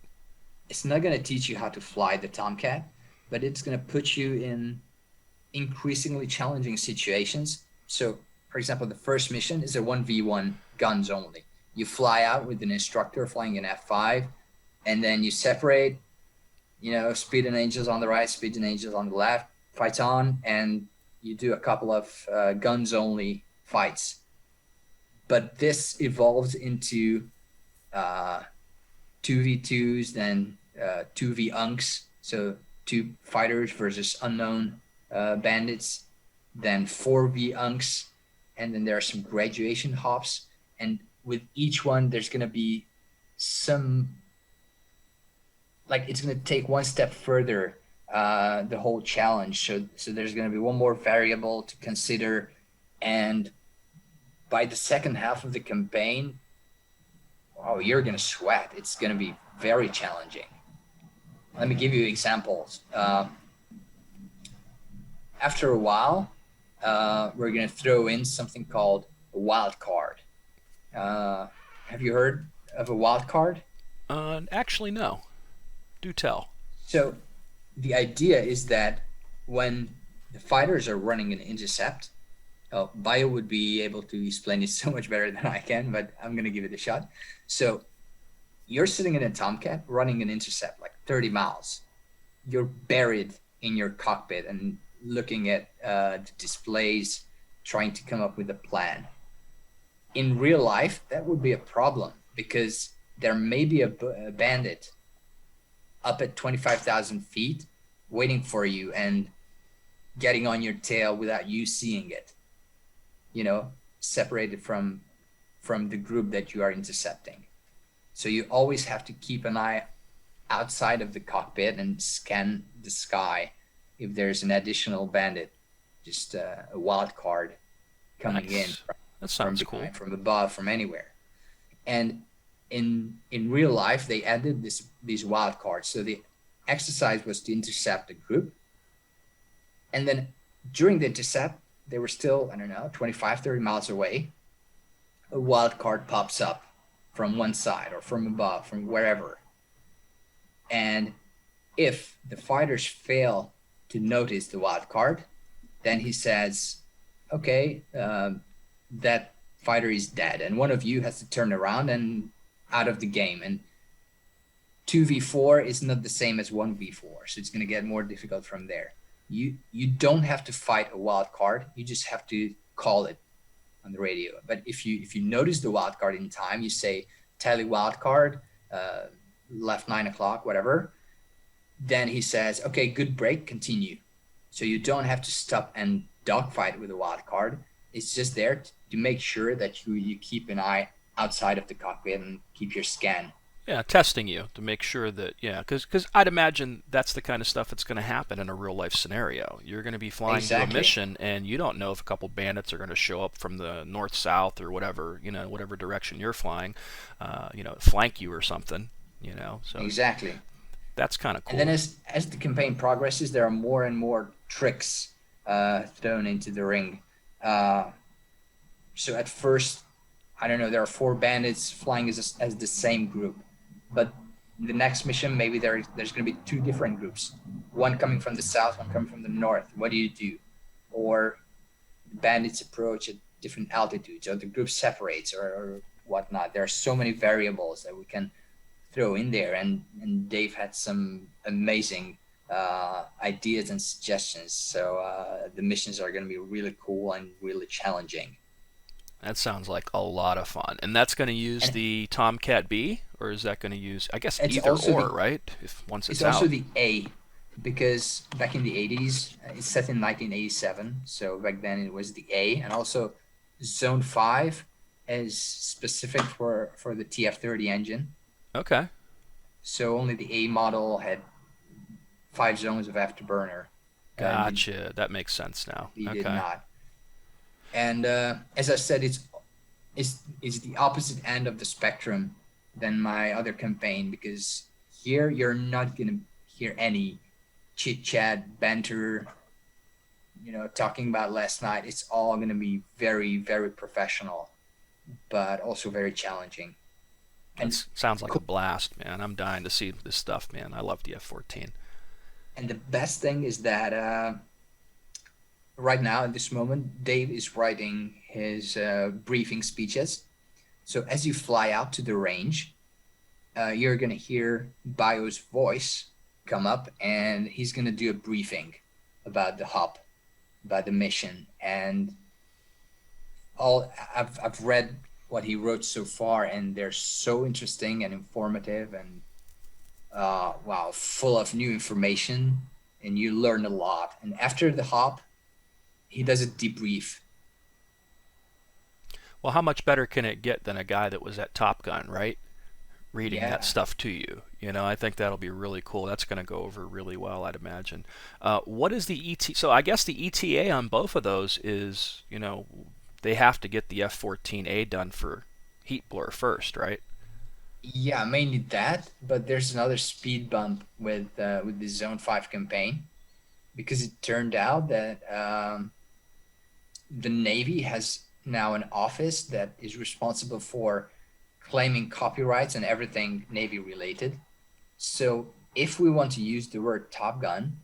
it's not going to teach you how to fly the Tomcat, but it's going to put you in increasingly challenging situations. So, for example, the first mission is a 1v1 guns only. You fly out with an instructor flying an F5, and then you separate, speed and angels on the right, speed and angels on the left, fights on, and you do a couple of guns only fights. But this evolves into uh, 2v2s, then 2v unks, so two fighters versus unknown bandits, then 4v unks, and then there are some graduation hops. And with each one, there's going to be some, like, it's going to take one step further, the whole challenge. So there's going to be one more variable to consider. And by the second half of the campaign, oh, you're going to sweat. It's going to be very challenging. Let me give you examples. After a while, we're going to throw in something called a wild card. Have you heard of a wild card? Actually, no. Do tell. So the idea is that when the fighters are running an intercept, Bio would be able to explain it so much better than I can, but I'm going to give it a shot. So you're sitting in a Tomcat running an intercept like 30 miles. You're buried in your cockpit and looking at the displays, trying to come up with a plan. In real life, that would be a problem because there may be a bandit up at 25,000 feet waiting for you and getting on your tail without you seeing it, separated from the group that you are intercepting. So you always have to keep an eye outside of the cockpit and scan the sky if there's an additional bandit, just a wild card coming Nice. in That from sounds cool. behind, from above, from anywhere. And in real life, they added these wild cards. So the exercise was to intercept the group. And then during the intercept, they were still, 25, 30 miles away. A wild card pops up from one side or from above, from wherever. And if the fighters fail to notice the wild card, then he says, okay, that fighter is dead. And one of you has to turn around and out of the game. And 2v4 is not the same as 1v4. So it's going to get more difficult from there. You don't have to fight a wild card. You just have to call it on the radio. But if you notice the wild card in time, you say tally wild card, left 9 o'clock, whatever. Then he says, okay, good break, continue. So you don't have to stop and dogfight with a wild card. It's just there to make sure that you keep an eye outside of the cockpit and keep your scan. Yeah, testing you to make sure that, because I'd imagine that's the kind of stuff that's going to happen in a real life scenario. You're going to be flying to a Exactly. mission, and you don't know if a couple bandits are going to show up from the north, south, or whatever, whatever direction you're flying, flank you or something, So Exactly. that's kind of And then cool. as the campaign progresses, there are more and more tricks thrown into the ring. So at first, there are 4 bandits flying as the same group. But the next mission, maybe there's going to be 2 different groups. One coming from the south, one coming from the north. What do you do? Or the bandits approach at different altitudes, or the group separates, or whatnot. There are so many variables that we can throw in there. And Dave had some amazing ideas and suggestions. So the missions are going to be really cool and really challenging. That sounds like a lot of fun. And that's going to use And the Tomcat B, or is that going to use, I guess, it's either also or, the right? If once it's it's also out. the A, because back in the 80s, it's set in 1987. So back then it was the A, and also Zone 5 is specific for the TF-30 engine. Okay. So only the A model had 5 zones of afterburner. The Gotcha. That makes sense now. B did Okay. not. And as I said, it's the opposite end of the spectrum than my other campaign, because here you're not gonna hear any chit chat, banter, talking about last night. It's all gonna be very, very professional, but also very challenging. That And sounds the like a blast, man. I'm dying to see this stuff, man. I love the F-14. and the best thing is that right now at this moment, Dave is writing his briefing speeches. So as you fly out to the range, you're gonna hear Bio's voice come up, and he's gonna do a briefing about the hub, about the mission, and all. I've read what he wrote so far, and they're so interesting and informative, and wow, full of new information, and you learn a lot. And after the hop, he does a debrief. Well, how much better can it get than a guy that was at Top Gun, right? Reading that Yeah, stuff to you. I think that'll be really cool. That's going to go over really well, I'd imagine. What is the ET? So I guess the ETA on both of those is, they have to get the F-14A done for heat blur first, right? yeah, mainly that. But there's another speed bump with the Zone 5 campaign, because it turned out that the Navy has now an office that is responsible for claiming copyrights and everything Navy related. So if we want to use the word Top Gun,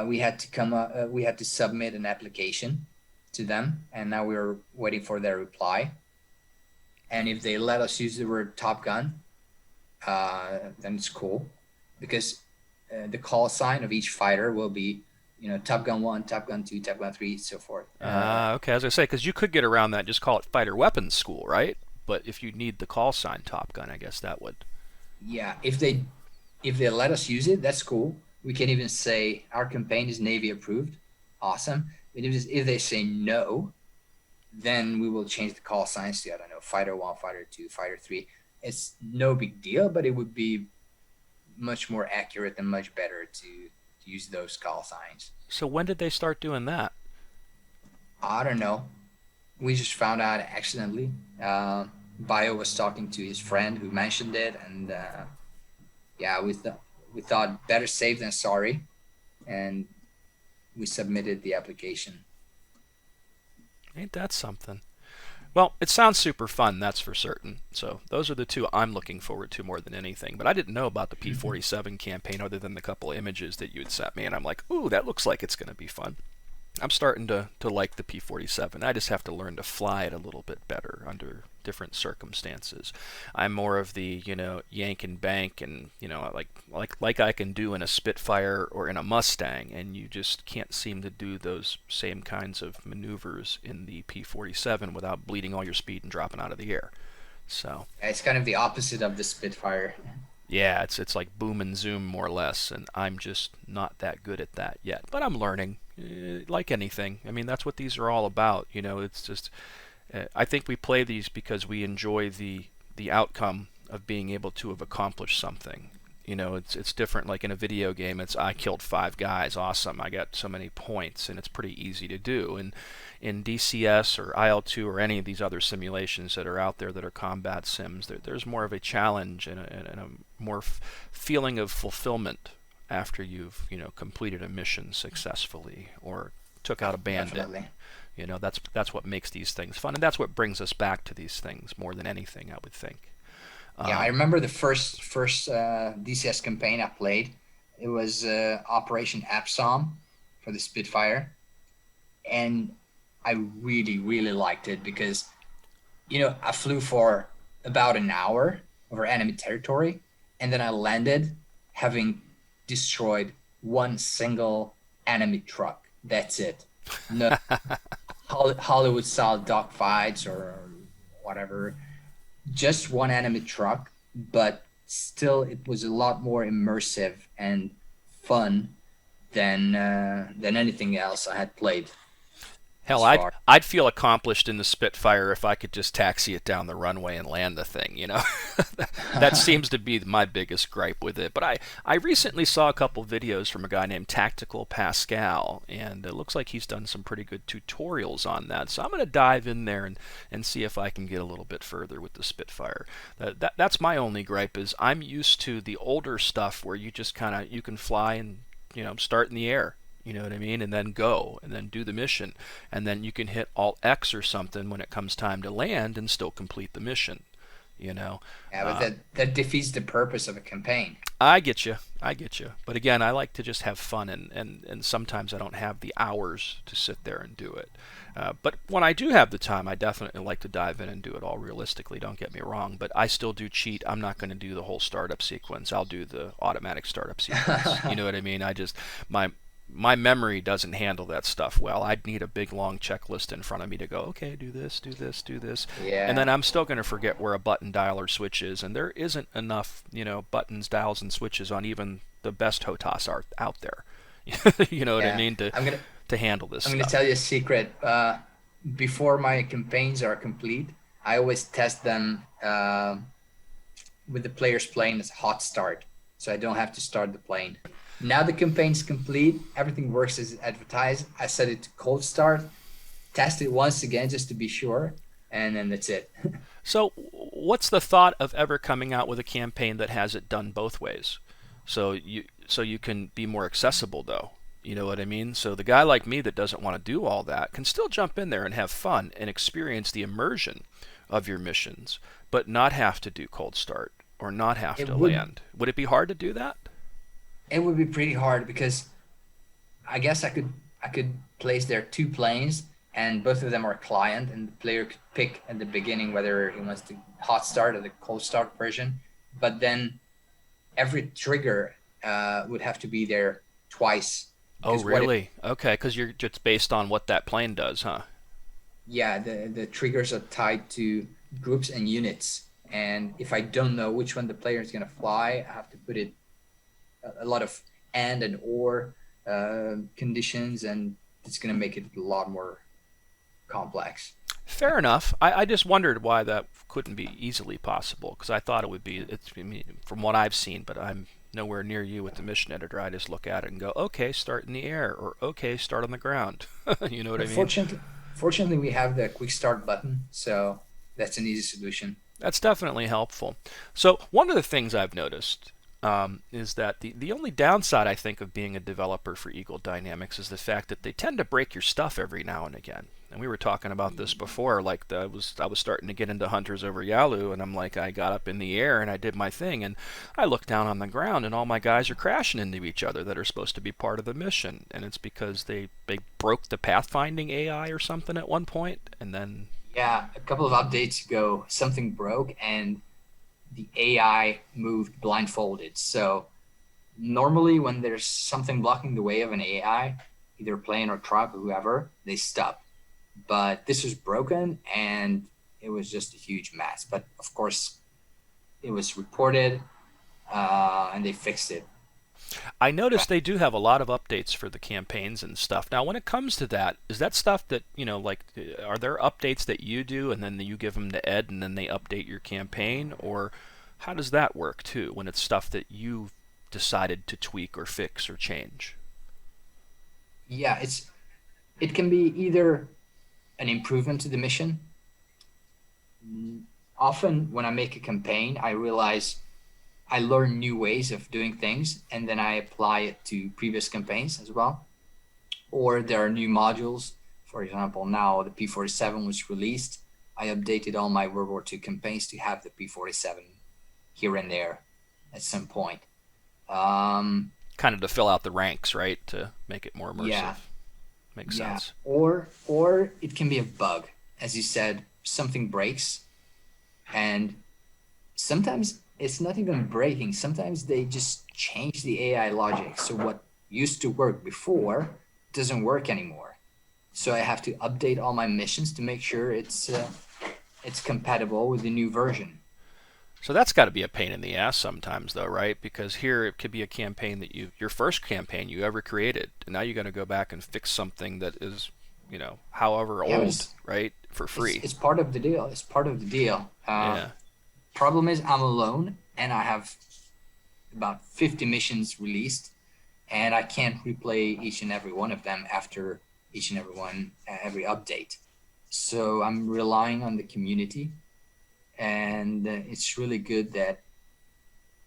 we had to submit an application to them, and now we're waiting for their reply. And if they let us use the word Top Gun, then it's cool, because the call sign of each fighter will be, Top Gun 1, Top Gun 2, Top Gun 3, so forth. Okay, as I say, because you could get around that, just call it fighter weapons school, right? But if you need the call sign Top Gun, I guess that would. Yeah, if they let us use it, that's cool. We can even say our campaign is Navy approved. Awesome. But if they say no, then we will change the call signs to, I don't know, Fighter 1, Fighter 2, Fighter 3. It's no big deal, but it would be much more accurate and much better to use those call signs. So when did they start doing that? I don't know. We just found out accidentally. Bio was talking to his friend who mentioned it, and yeah, we thought better safe than sorry, and we submitted the application. Ain't that something? Well, it sounds super fun, that's for certain. So those are the two I'm looking forward to more than anything. But I didn't know about the P-47 campaign other than the couple of images that you had sent me, and I'm like, ooh, that looks like it's going to be fun. I'm starting to like the P-47. I just have to learn to fly it a little bit better under different circumstances. I'm more of the, yank and bank and, like I can do in a Spitfire or in a Mustang, and you just can't seem to do those same kinds of maneuvers in the P-47 without bleeding all your speed and dropping out of the air. So, It's kind of the opposite of the Spitfire. yeah, it's like boom and zoom more or less, and I'm just not that good at that yet. But I'm learning, like anything. I mean, that's what these are all about. It's just I think we play these because we enjoy the outcome of being able to have accomplished something. It's different. Like in a video game, it's I killed 5 guys, awesome. I got so many points, and it's pretty easy to do. And in DCS or IL2 or any of these other simulations that are out there that are combat sims, there's more of a challenge and a more feeling of fulfillment after you've completed a mission successfully or took out a bandit. Definitely. That's what makes these things fun, and that's what brings us back to these things more than anything, I would think. Yeah, I remember the first DCS campaign I played. It was Operation Absom for the Spitfire, and I really really liked it because I flew for about an hour over enemy territory, and then I landed having destroyed one single enemy truck. That's it. No Hollywood style dogfights or whatever. Just one enemy truck, but still it was a lot more immersive and fun than anything else I had played Hell, thus I'd far. I'd feel accomplished in the Spitfire if I could just taxi it down the runway and land the thing, you know. That seems to be my biggest gripe with it. But I recently saw a couple videos from a guy named Tactical Pascal, and it looks like he's done some pretty good tutorials on that. So I'm going to dive in there and see if I can get a little bit further with the Spitfire. That's my only gripe is I'm used to the older stuff where you just kind of you can fly and start in the air. You know what I mean? And then go, and then do the mission. And then you can hit Alt X or something when it comes time to land and still complete the mission. You know? Yeah, but that defeats the purpose of a campaign. I get you. I get you. But again, I like to just have fun, and sometimes I don't have the hours to sit there and do it. But when I do have the time, I definitely like to dive in and do it all realistically, don't get me wrong. But I still do cheat. I'm not going to do the whole startup sequence. I'll do the automatic startup sequence. You know what I mean? My memory doesn't handle that stuff well. I'd need a big long checklist in front of me to go, okay, do this, do this, do this. And Yeah. then I'm still going to forget where a button, dial, or switch is. And there isn't enough, buttons, dials, and switches on even the best HOTAS art out there. You know what I Yeah. mean? I'm gonna To handle this I'm gonna stuff. tell you a secret. Before my campaigns are complete, I always test them with the players playing as hot start, so I don't have to start the plane. Now the campaign's complete, everything works as advertised. I set it to cold start, test it once again just to be sure, and then that's it. So, what's the thought of ever coming out with a campaign that has it done both ways? So you can be more accessible though. You know what I mean? So the guy like me that doesn't want to do all that can still jump in there and have fun and experience the immersion of your missions, but not have to do cold start or not have It to would land. Would it be hard to do that? it would be pretty hard because I guess I could place there two planes and both of them are client and the player could pick at the beginning whether he wants the hot start or the cold start version. But then every trigger would have to be there twice Oh, because what if really? Okay, because you're just based on what that plane does, huh? yeah the triggers are tied to groups and units, and if I don't know which one the player is going to fly, I have to put it a lot of and or conditions, and it's going to make it a lot more complex. Fair enough. I just wondered why that couldn't be easily possible because I thought it would be. I mean, from what I've seen, but I'm nowhere near you with the mission editor. I just look at it and go, okay, start in the air, or okay, start on the ground. You know what I But mean? fortunately, we have the quick start button, so that's an easy solution. That's definitely helpful. So one of the things I've noticed is that the only downside I think of being a developer for Eagle Dynamics is the fact that they tend to break your stuff every now and again. And we were talking about this before. Like I was starting to get into Hunters over Yalu, and I'm like I got up in the air and I did my thing, and I looked down on the ground, and all my guys are crashing into each other that are supposed to be part of the mission, and it's because they broke the pathfinding AI or something at one point, and then Yeah, a couple of updates ago, something broke and the AI moved blindfolded. So normally, when there's something blocking the way of an AI, either plane or truck or whoever, they stop. But this was broken and it was just a huge mess. But of course, it was reported and they fixed it. I noticed they do have a lot of updates for the campaigns and stuff. Now, when it comes to that, is that stuff that, like, are there updates that you do and then you give them to Ed and then they update your campaign? Or how does that work, too, when it's stuff that you've decided to tweak or fix or change? Yeah, it can be either an improvement to the mission. Often, when I make a campaign, I realize I learn new ways of doing things and then I apply it to previous campaigns as well. Or there are new modules. For example, now the P-47 was released. I updated all my World War II campaigns to have the P-47 here and there at some point. Um, Kind of to fill out the ranks, right? To make it more immersive. yeah, Makes yeah. sense. Or it can be a bug. As you said, something breaks, and sometimes it's not even breaking. Sometimes they just change the AI logic. So what used to work before doesn't work anymore. So I have to update all my missions to make sure it's compatible with the new version. So that's got to be a pain in the ass sometimes, though, right? Because here it could be a campaign that your first campaign you ever created, and now you got to go back and fix something that is, however Yeah, but old, right, for free. it's part of the deal. It's part of the deal. Yeah. Problem is I'm alone and I have about 50 missions released, and I can't replay each and every one of them after each and every update. So I'm relying on the community, and it's really good that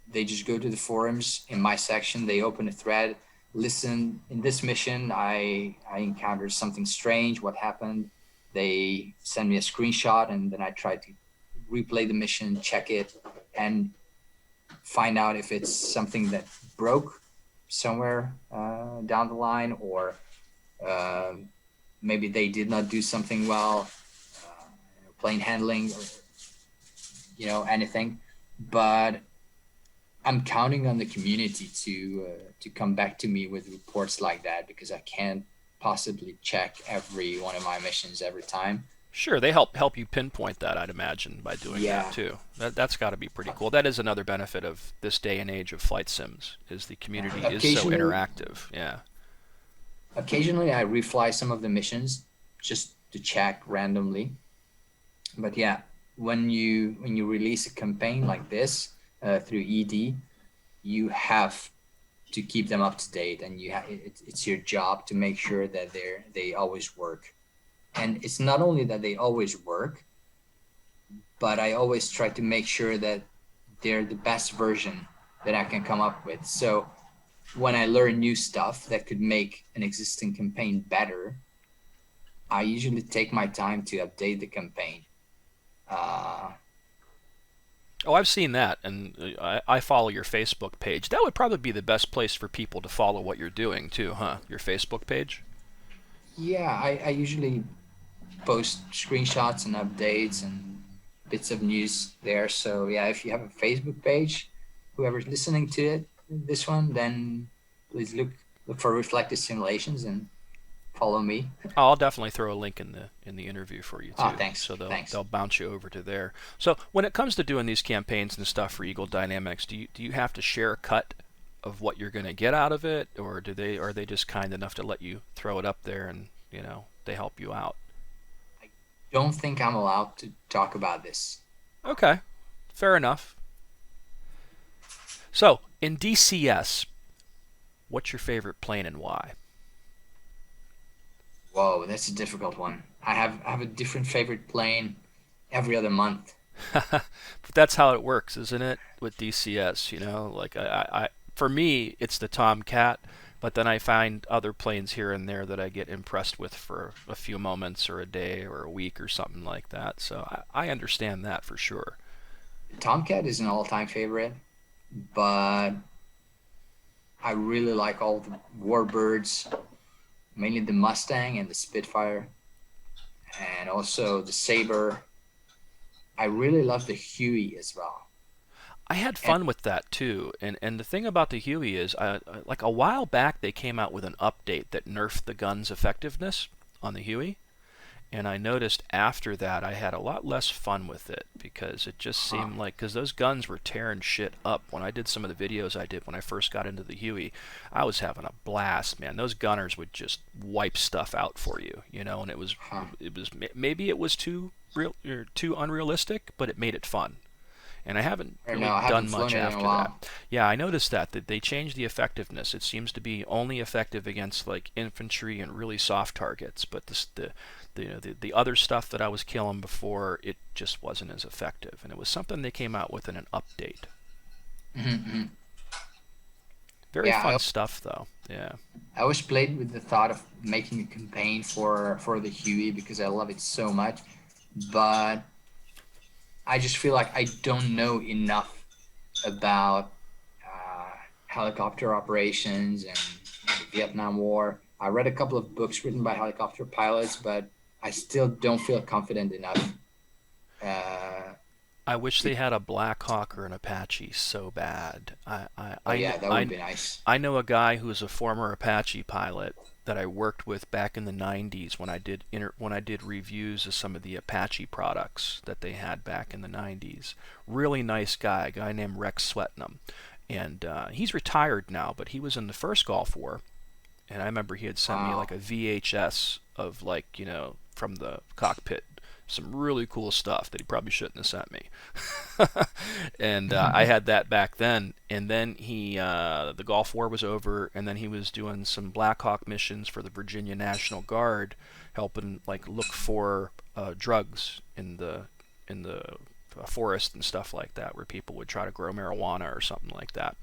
they just go to the forums in my section, they open a thread, listen, in this mission I encountered something strange, what happened? They send me a screenshot, and then I try to replay the mission, check it, and find out if it's something that broke somewhere down the line, or uh, maybe they did not do something well, plane handling, or anything. But I'm counting on the community to come back to me with reports like that, because I can't possibly check every one of my missions every time. Sure, they help you pinpoint that, I'd imagine, by doing that Yeah, too. That's got to be pretty cool. That is another benefit of this day and age of flight sims, is the community is so occasionally, interactive. Yeah. occasionally I refly some of the missions just to check randomly. But yeah, when you release a campaign like this through ED, you have to keep them up to date, and it's your job to make sure that they always work. And it's not only that they always work, but I always try to make sure that they're the best version that I can come up with. So when I learn new stuff that could make an existing campaign better, I usually take my time to update the campaign. Uh, Oh, I've seen that, and I follow your Facebook page. That would probably be the best place for people to follow what you're doing too, huh? Your Facebook page. yeah, I usually post screenshots and updates and bits of news there. So yeah, if you have a Facebook page, whoever's listening to this one, then please look for Reflected Simulations and follow me. Oh, I'll definitely throw a link in the interview for you Ah, too, thanks, so they'll thanks. they'll bounce you over to there. So when it comes to doing these campaigns and stuff for Eagle Dynamics, do you have to share a cut of what you're going to get out of it, or are they just kind enough to let you throw it up there and they help you out? I don't think I'm allowed to talk about this. Okay, fair enough. So in DCS, what's your favorite plane and why? Whoa, that's a difficult one. I have a different favorite plane every other month. But that's how it works, isn't it? With DCS, like for me, it's the Tomcat, but then I find other planes here and there that I get impressed with for a few moments or a day or a week or something like that. So I understand that for sure. Tomcat is an all-time favorite, but I really like all the warbirds, mainly the Mustang and the Spitfire, and also the Saber. I really love the Huey as well. I had And fun with that too, and the thing about the Huey is, like a while back, they came out with an update that nerfed the gun's effectiveness on the Huey. And I noticed after that I had a lot less fun with it because it just huh, seemed like, because those guns were tearing shit up. When I did some of the videos I did when I first got into the Huey, I was having a blast, man. Those gunners would just wipe stuff out for you, and huh. maybe it was too real or too unrealistic, but it made it fun. And I haven't I don't know. really I haven't done flown much it in a after that. while. Yeah, I noticed that they changed the effectiveness. It seems to be only effective against like infantry and really soft targets, but the other stuff that I was killing before, it just wasn't as effective. And it was something they came out with in an update. Mm-hmm. Very Yeah, fun stuff though. Yeah. I always played with the thought of making a campaign for the Huey because I love it so much, but I just feel like I don't know enough about uh, helicopter operations and the Vietnam War. I read a couple of books written by helicopter pilots, but I still don't feel confident enough uh, I wish they had a Black Hawk or an Apache so bad. Oh yeah, that would be nice. I know a guy who's a former Apache pilot that I worked with back in the 90s when when I did reviews of some of the Apache products that they had back in the 90s. Really nice guy, a guy named Rex Swetnam. And he's retired now, but he was in the first Gulf War. And I remember he had sent me Wow. like a VHS of like, from the cockpit, some really cool stuff that he probably shouldn't have sent me. And I had that back then. And then the Gulf War was over, and then he was doing some Black Hawk missions for the Virginia National Guard, helping like look for drugs in the forest and stuff like that, where people would try to grow marijuana or something like that.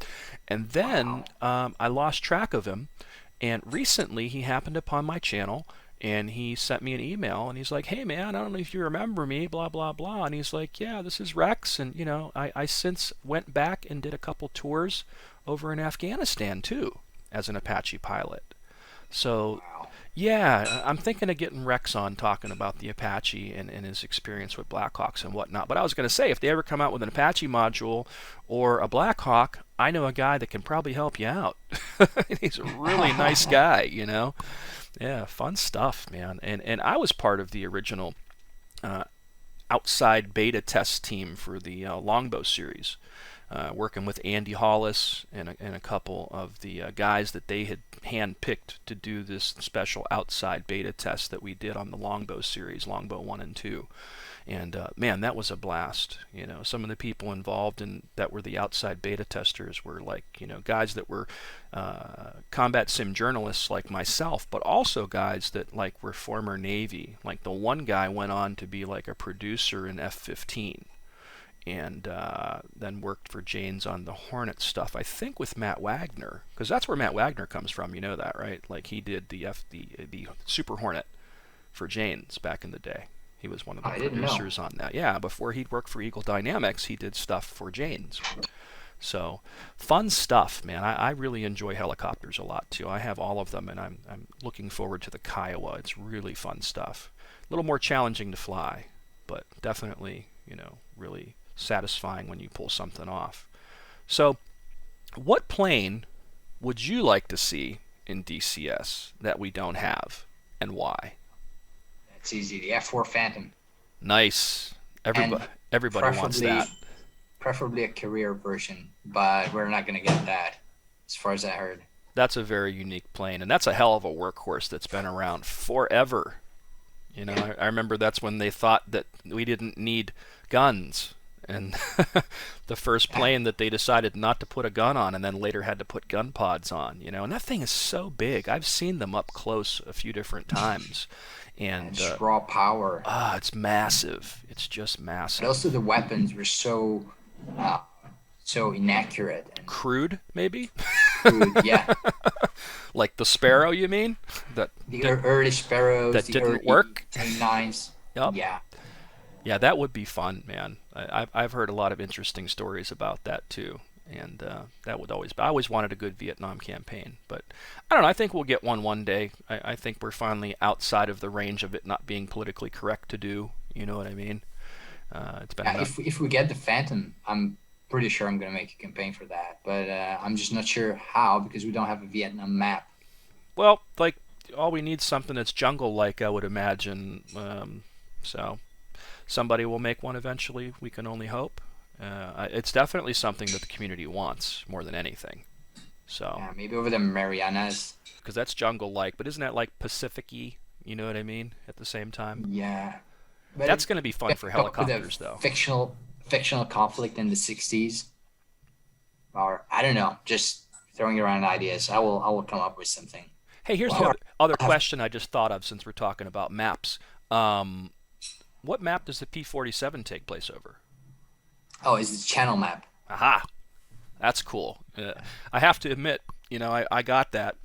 And then Wow. I lost track of him, and recently he happened upon my channel, and he sent me an email, and he's like, "Hey man, I don't know if you remember me, blah blah blah." And he's like, "Yeah, this is Rex, and I since went back and did a couple tours over in Afghanistan too as an Apache pilot." So Wow. yeah, I'm thinking of getting Rex on talking about the Apache and his experience with Blackhawks and whatnot. But I was going to say, if they ever come out with an Apache module or a Blackhawk, I know a guy that can probably help you out. He's a really nice guy. Yeah, fun stuff, man. And I was part of the original uh, outside beta test team for the Longbow series, working with Andy Hollis and a couple of the guys that they had handpicked to do this special outside beta test that we did on the Longbow series, Longbow 1 and 2. And man, that was a blast. Some of the people involved in that were the outside beta testers were like, guys that were combat sim journalists like myself, but also guys that like were former Navy. Like the one guy went on to be like a producer in F-15, and then worked for Janes on the Hornet stuff, I think with Matt Wagner, because that's where Matt Wagner comes from. You know that, right? Like he did the Super Hornet for Janes back in the day. He was one of the I didn't know. producers on that. Yeah, before he'd worked for Eagle Dynamics, he did stuff for Janes. So fun stuff, man. I really enjoy helicopters a lot too. I have all of them, and I'm looking forward to the Kiowa. It's really fun stuff. A little more challenging to fly, but definitely, really satisfying when you pull something off. So, what plane would you like to see in DCS that we don't have, and why? It's easy. The F4 Phantom, Nice. and Everybody wants preferably that. preferably a career version, but we're not gonna get that, as far as I heard. That's a very unique plane, and that's a hell of a workhorse that's been around forever. I remember that's when they thought that we didn't need guns, and the first Yeah, plane that they decided not to put a gun on, and then later had to put gun pods on. And that thing is so big. I've seen them up close a few different times, and and just raw power. it's massive. It's just But also massive. the weapons were uh, so inaccurate and Crude, maybe? crude. Yeah, Like the Sparrow, you mean? That the did, early Sparrows, that the didn't early work? T9s. Yep. Yeah, Yeah, that would be fun, man. I've heard a lot of interesting stories about that too, and that would always. I always wanted a good Vietnam campaign, but I don't know. I think we'll get one day. I think we're finally outside of the range of it not being politically correct to do. You know what I mean? It's been yeah. enough. If we get the Phantom, I'm pretty sure I'm gonna make a campaign for that. But I'm just not sure how because we don't have a Vietnam map. Well, like all we need something that's jungle-like, I would imagine. So somebody will make one eventually. We can only hope. It's definitely something that the community wants more than anything. So, Yeah, maybe over the Marianas. because that's jungle-like, but isn't that like Pacific-y? You know what I mean? At the same time, Yeah, but that's it going to be fun for up with a helicopters, though. fictional conflict in the '60s, or I don't know, just throwing around ideas. I will come up with something. Hey, here's the Well, other I have, question I just thought of since we're talking about maps. Um, what map does the P-47 take place over? oh, it's the channel map. Aha, that's cool. I have to admit, I got that,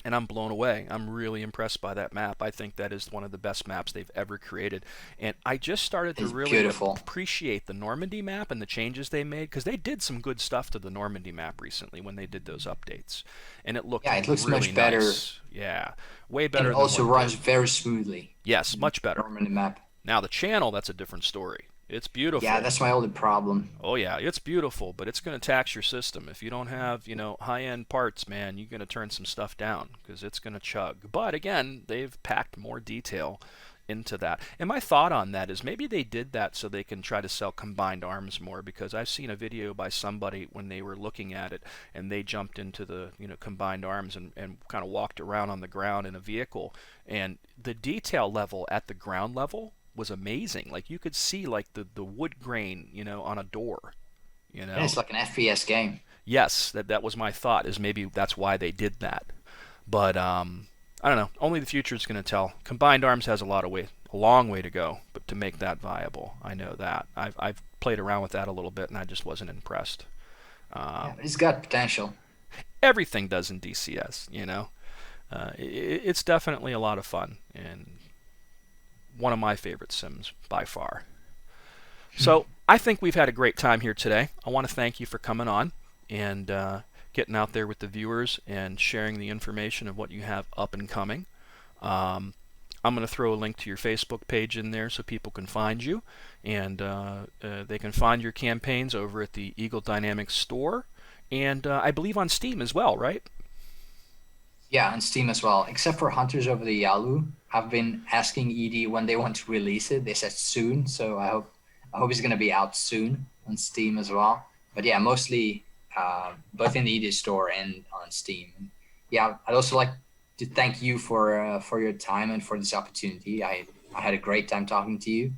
and I'm blown away. I'm really impressed by that map. I think that is one of the best maps they've ever created. And I just started to It's really beautiful. appreciate the Normandy map and the changes they made, because they did some good stuff to the Normandy map recently when they did those updates. And it looked Yeah, it looks really much better, nice. Yeah, way and it better than also what runs the... very smoothly. Yes, much better. Normandy map. Now the channel, that's a different story. It's Yeah, beautiful. that's my only problem. Oh yeah, it's beautiful, but it's going to tax your system. If you don't have, high-end parts, man, you're going to turn some stuff down because it's going to chug. But again, they've packed more detail into that. And my thought on that is maybe they did that so they can try to sell combined arms more, because I've seen a video by somebody when they were looking at it and they jumped into the, combined arms and kind of walked around on the ground in a vehicle, and the detail level at the ground level was amazing. Like you could see like the wood grain, on a door, you Yeah, know. it's like an FPS game. Yes, that was my thought, is maybe that's why they did that. But I don't know. Only the future is going to tell. Combined Arms has a long way to go, but to make that viable, I know that. I've played around with that a little bit, and I just wasn't impressed. Yeah, Um, but it's got potential. Everything does in DCS, it's definitely a lot of fun and one of my favorite sims by far. So I think we've had a great time here today. I want to thank you for coming on and getting out there with the viewers and sharing the information of what you have up and coming. Um, I'm going to throw a link to your Facebook page in there so people can find you, and they can find your campaigns over at the Eagle Dynamics store, and I believe on Steam as well, right? Yeah, on Steam as well. Except for Hunters over the Yalu, I've been asking ED when they want to release it. They said soon, so I hope it's gonna be out soon on Steam as well. But yeah, mostly both in the ED store and on Steam. Yeah, I'd also like to thank you for your time and for this opportunity. I had a great time talking to you.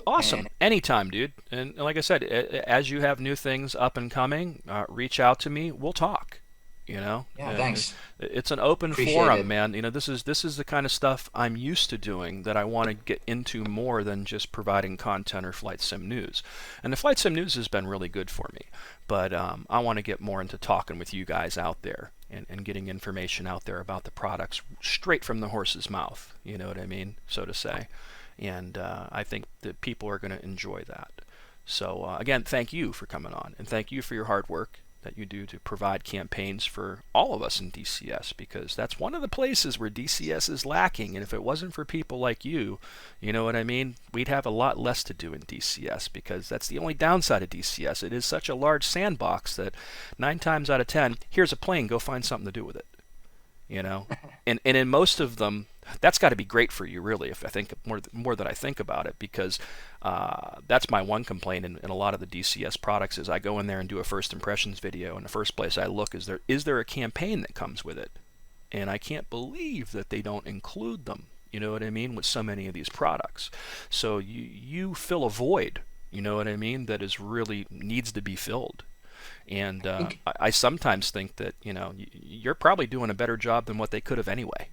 Awesome. And Anytime, dude. And like I said, as you have new things up and coming, reach out to me. We'll talk. You know, yeah, thanks. it's an open Appreciate forum, it. man. This is the kind of stuff I'm used to doing that I want to get into more than just providing content or flight sim news. And the flight sim news has been really good for me, but I want to get more into talking with you guys out there and getting information out there about the products straight from the horse's mouth. You know what I mean, so to say. And I think that people are going to enjoy that. So again, thank you for coming on, and thank you for your hard work that you do to provide campaigns for all of us in DCS, because that's one of the places where DCS is lacking. And if it wasn't for people like you know what I mean, we'd have a lot less to do in DCS, because that's the only downside of DCS. It is such a large sandbox that 9 times out of 10, here's a plane, go find something to do with it. you know and in most of them, that's got to be great for you, really, if I think more that I think about it, because that's my one complaint in a lot of the DCS products is I go in there and do a first impressions video, and the first place I look is there a campaign that comes with it, and I can't believe that they don't include them. You know what I mean, with so many of these products. So you fill a void. You know what I mean, that is really needs to be filled. And I think I sometimes think that you're probably doing a better job than what they could have anyway,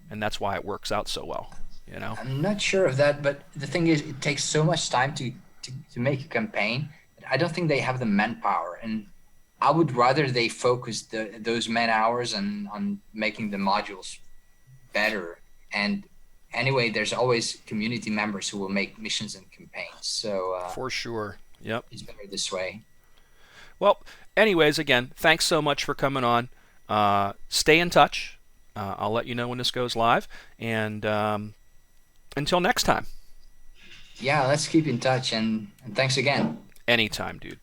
and that's why it works out so well. You know. I'm not sure of that, but the thing is, it takes so much time to make a campaign. I don't think they have the manpower, and I would rather they focus those man hours on making the modules better. And anyway, there's always community members who will make missions and campaigns, so For sure. Yep. it's better this way. Well, anyways, again, thanks so much for coming on. Stay in touch. I'll let you know when this goes live, and until next time. Yeah, let's keep in touch, and thanks again. Anytime, dude.